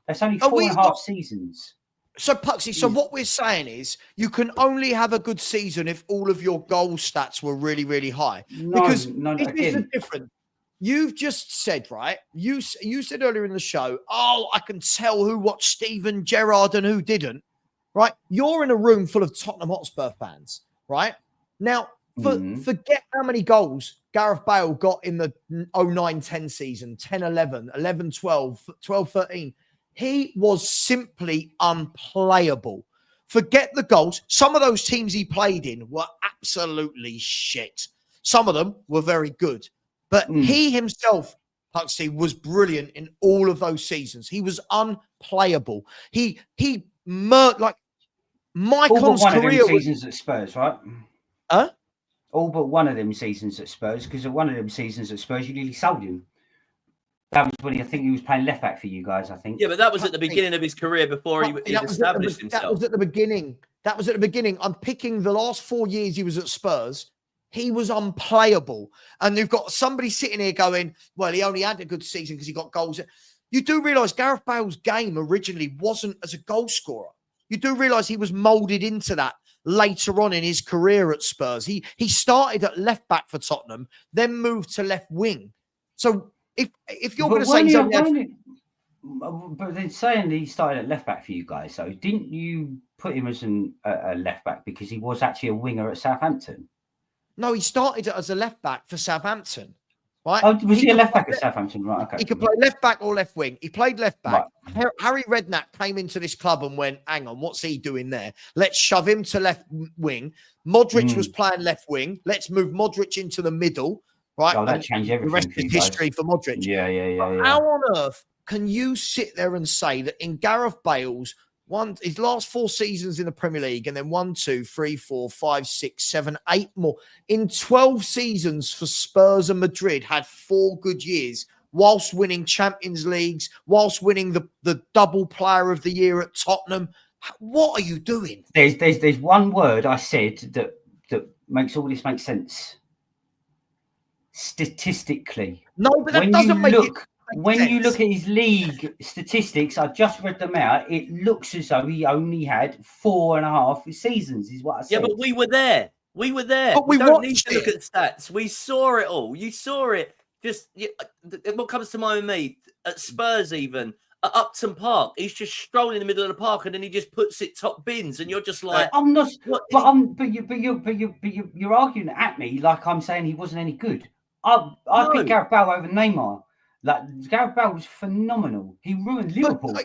that's only 4.5 seasons. So, Puxty, so what we're saying is you can only have a good season if all of your goal stats were really, really high. Because this is different. You've just said, right? You said earlier in the show, I can tell who watched Steven Gerrard and who didn't, right? You're in a room full of Tottenham Hotspur fans, right? Now, forget how many goals Gareth Bale got in the 09-10 season, 10-11, 11-12, 12-13. He was simply unplayable. Forget the goals. Some of those teams he played in were absolutely shit. Some of them were very good. But he himself, Puxty, was brilliant in all of those seasons. He was unplayable. Like Maicon's career seasons at Spurs, right? Huh? All but one of them seasons at Spurs, because of one of them seasons at Spurs, you nearly sold him. That was when I think he was playing left back for you guys, I think. Yeah, but that was at the beginning of his career before he established himself. That was at the beginning. That was at the beginning. I'm picking the last 4 years he was at Spurs. He was unplayable. And you've got somebody sitting here going, well, he only had a good season because he got goals. You do realise Gareth Bale's game originally wasn't as a goal scorer. You do realise he was moulded into that later on in his career at Spurs. He started at left back for Tottenham, then moved to left wing. So if you're going to say but then saying he started at left back for you guys, so didn't you put him as a left back because he was actually a winger at Southampton? No, he started as a left back for Southampton. Right? Oh, was he a left back at Southampton? Right, okay. He could play left back or left wing. He played left back. Right. Harry Redknapp came into this club and went, hang on, what's he doing there? Let's shove him to left wing. Modric was playing left wing. Let's move Modric into the middle. Right? Oh, that changed everything. The rest is history for Modric. Yeah. How on earth can you sit there and say that in Gareth Bale's his last 4 seasons in the Premier League, and then 1, 2, 3, 4, 5, 6, 7, 8 more in 12 seasons for Spurs and Madrid, had 4 good years whilst winning Champions Leagues, whilst winning the double Player of the Year at Tottenham? What are you doing? There's one word I said that makes all this make sense. Statistically, no, but that doesn't make it. When you look at his league statistics, I just read them out. It looks as though he only had 4.5 seasons, is what I said. Yeah, but we were there. But we don't need to it. look at stats. We saw it all. You saw it. Just what comes to mind with me at Spurs, even at Upton Park, he's just strolling in the middle of the park, and then he just puts it top bins, and you're just like, I'm not. But you're arguing at me like I'm saying he wasn't any good. I picked Gareth Bale over Neymar. Like Gareth Bale was phenomenal. He ruined Liverpool.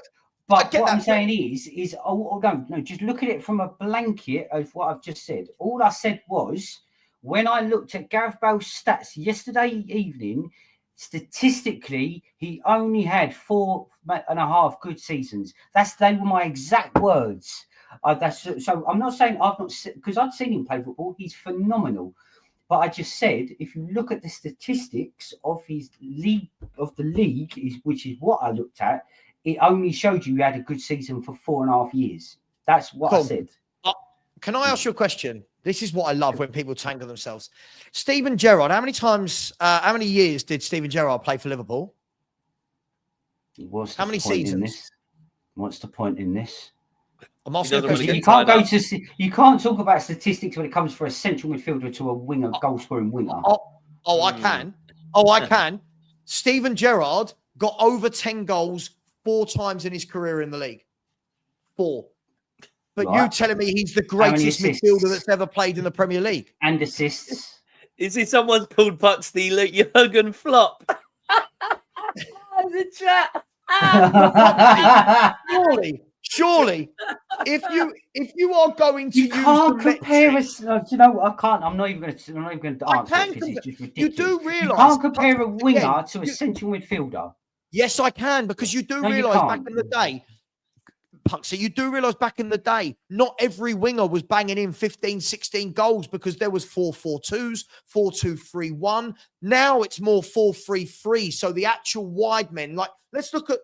But what I'm saying is no, just look at it from a blanket of what I've just said. All I said was when I looked at Gareth Bale's stats yesterday evening, statistically, he only had 4.5 good seasons. They were my exact words. So I'm not saying I've not, because I've seen him play football. He's phenomenal. But I just said, if you look at the statistics of his league, which is what I looked at, it only showed you he had a good season for 4.5 years. That's what I said. Can I ask you a question? This is what I love when people tangle themselves. Steven Gerrard, how many years did Steven Gerrard play for Liverpool? How many seasons? What's the point in this? I'm asking a question. You can't talk about statistics when it comes for a central midfielder to a winger, goal-scoring winger. I can. Steven Gerrard got over 10 goals 4 times in his career in the league. 4. But you telling me he's the greatest midfielder that's ever played in the Premier League? And assists. Is it someone's pulled Puxty Jurgen Flop? The chat. Surely, if you are going to compare us. Do you know what? I can't. I'm not even going to answer it because it's just ridiculous. You do realise you can't compare a winger to a central midfielder. Yes, I can, because you do realise back in the day, Puxty, you do realise back in the day, not every winger was banging in 15, 16 goals because there was 4-4-2s, 4-2-3-1. Now it's more 4-3-3. So the actual wide men, like let's look at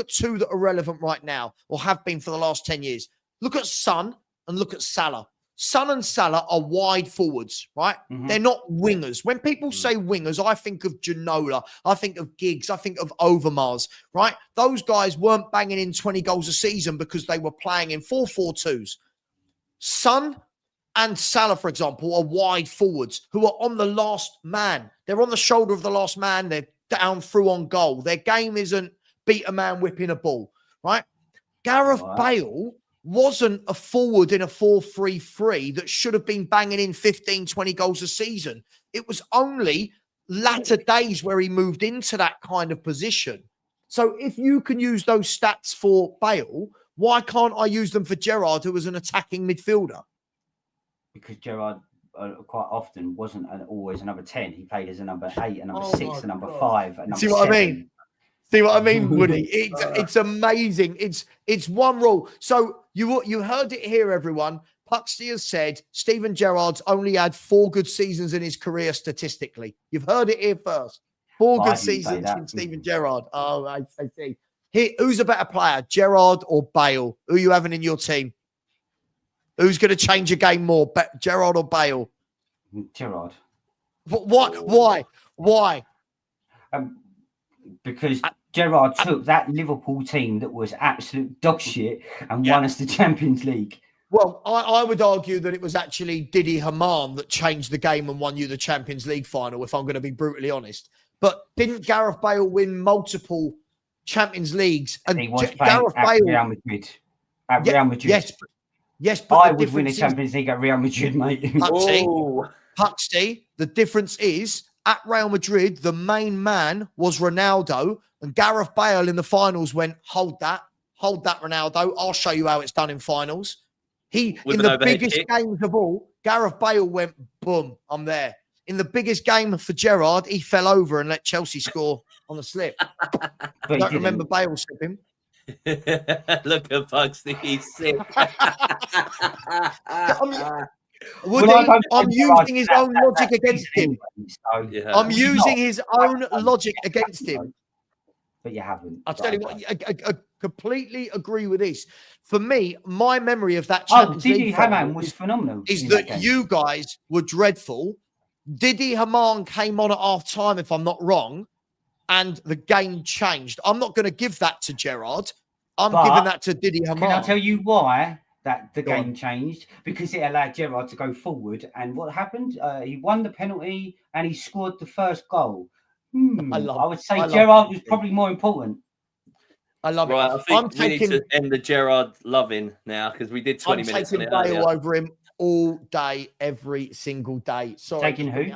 2 that are relevant right now or have been for the last 10 years. Look at Son and look at Salah. Son and Salah are wide forwards, right? Mm-hmm. They're not wingers. When people say wingers, I think of Ginola, I think of Giggs, I think of Overmars, right? Those guys weren't banging in 20 goals a season because they were playing in 4-4-2s. Son and Salah, for example, are wide forwards who are on the last man. They're on the shoulder of the last man. They're down through on goal. Their game isn't beat a man whipping a ball, right? Gareth Bale wasn't a forward in a 4-3-3 that should have been banging in 15, 20 goals a season. It was only latter days where he moved into that kind of position. So if you can use those stats for Bale, why can't I use them for Gerrard, who was an attacking midfielder? Because Gerrard quite often wasn't always a number 10. He played as a number 8, a number 6, a number 5, a number 7. See what I mean? See what I mean, Woody? It's amazing. It's one rule. So you heard it here, everyone. Puxty has said Steven Gerrard's only had 4 good seasons in his career statistically. You've heard it here first. 4 Well, I good didn't say seasons that. from Steven Gerrard. Oh, I see. Here, who's a better player, Gerrard or Bale? Who are you having in your team? Who's going to change a game more, Gerrard or Bale? Gerrard. Why? Because Gerrard took that Liverpool team that was absolute dog shit and won us the Champions League. Well, I would argue that it was actually Didi Hamann that changed the game and won you the Champions League final, if I'm going to be brutally honest. But didn't Gareth Bale win multiple Champions Leagues? And he was Gareth at Bale, Real Madrid. At Real Madrid. Yes, but I would win a Champions League at Real Madrid, mate. Puxty, the difference is at Real Madrid, the main man was Ronaldo, and Gareth Bale in the finals went, hold that, Ronaldo. I'll show you how it's done in finals. In the biggest games of all, Gareth Bale went, boom, I'm there. In the biggest game for Gerrard, he fell over and let Chelsea score on the slip. I don't remember Bale slipping. Look at Puxty, he's sick. I'm using his own logic against him. I'm using his own logic against him. But you haven't. I'll tell you what, I completely agree with this. For me, my memory of that Champions League Didi Hamann was phenomenal. Is that you guys were dreadful. Didi Hamann came on at half time, if I'm not wrong, and the game changed. I'm not going to give that to Gerrard. I'm giving that to Didi Hamann. Can I tell you why the game changed? Because it allowed Gerrard to go forward. And what happened? He won the penalty and he scored the first goal. I would say Gerrard was probably more important. I love it. I think we need to end the Gerrard loving now because we did 20 minutes on it earlier. Bale over him all day, every single day. Sorry. Taking who?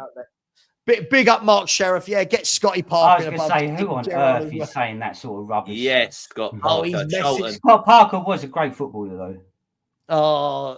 Big up Mark Sheriff. Yeah, get Scotty Parker. I was going to say, who on earth is saying that sort of rubbish? Yes, Scott Parker. Scott Parker was a great footballer, though.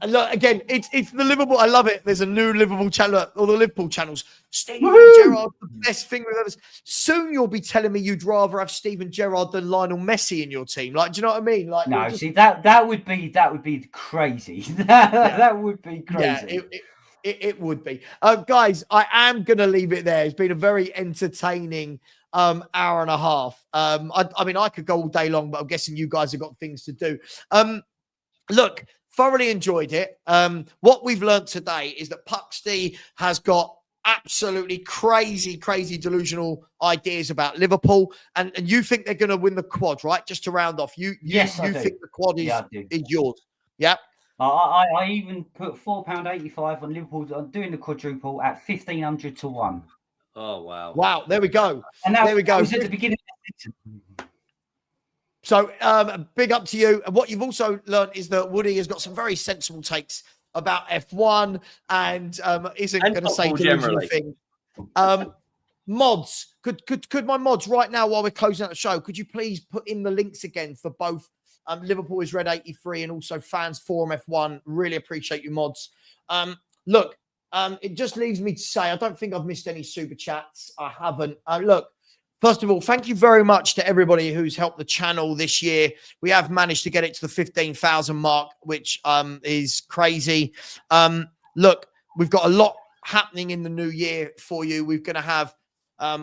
Look, again, it's the Liverpool. I love it. There's a new Liverpool channel, all the Liverpool channels. Steven Gerrard, the best thing we've ever seen. Soon you'll be telling me you'd rather have Steven Gerrard than Lionel Messi in your team. Like, do you know what I mean? Like, no, see that would be crazy. that would be crazy. Yeah, it would be. Guys, I am going to leave it there. It's been a very entertaining hour and a half. I mean, I could go all day long, but I'm guessing you guys have got things to do. Look, thoroughly enjoyed it. What we've learned today is that Puxty has got absolutely crazy Yes, delusional ideas about Liverpool. And you think they're going to win the quad, right? Just to round off. You think the quad is yours. Yeah. I even put £4.85 on Liverpool on doing the quadruple at 1,500 to 1. Oh, wow. Wow. There we go. And there we go. Was at the beginning of the season. So big up to you. And what you've also learned is that Woody has got some very sensible takes about F1 and isn't going to say delusional things. Mods, could my mods right now while we're closing out the show, could you please put in the links again for both Liverpool Is Red 83 and also Fans Forum F1? Really appreciate you, mods. Look, it just leaves me to say I don't think I've missed any super chats. I haven't. Look, first of all, thank you very much to everybody who's helped the channel this year. We have managed to get it to the 15,000 mark, which is crazy. Look, we've got a lot happening in the new year for you. We're going to have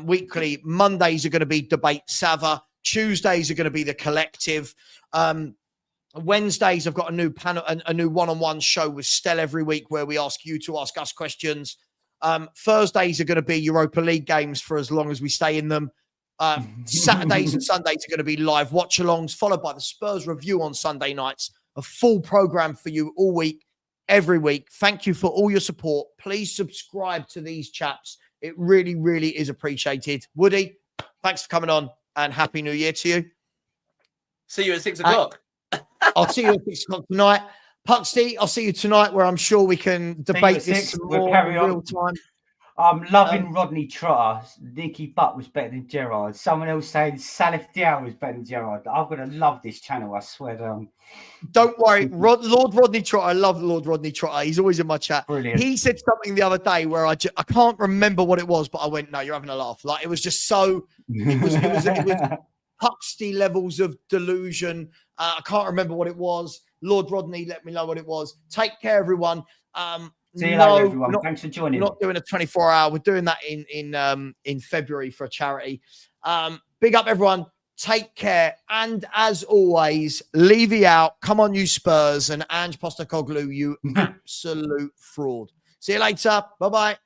weekly. Mondays are going to be Debate Savva. Tuesdays are going to be The Collective. Wednesdays, I've got a new panel, a new one-on-one show with Stell every week where we ask you to ask us questions. Thursdays are going to be Europa League games for as long as we stay in them. Saturdays and Sundays are going to be live watch-alongs, followed by the Spurs review on Sunday nights. A full program for you all week, every week. Thank you for all your support. Please subscribe to these chaps. It really, really is appreciated. Woody, thanks for coming on and Happy New Year to you. See you at 6 o'clock. I'll see you at 6 o'clock tonight. Puxty, I'll see you tonight where I'm sure we can debate this some more in real time. I'm loving Rodney Trotter. Nicky Butt was better than Gerrard. Someone else saying Salif Diao was better than Gerrard. I'm going to love this channel, I swear down. Don't worry. Lord Rodney Trotter, I love Lord Rodney Trotter. He's always in my chat. Brilliant. He said something the other day where I can't remember what it was, but I went, no, you're having a laugh. Like, it was just so, it was Puxty levels of delusion. I can't remember what it was. Lord Rodney, let me know what it was. Take care, everyone. See you later, everyone. Thanks for joining. We're not doing a 24-hour. We're doing that in February for a charity. Big up, everyone. Take care. And as always, Levy out. Come on, you Spurs. And Ange Postecoglou, you absolute fraud. See you later. Bye-bye.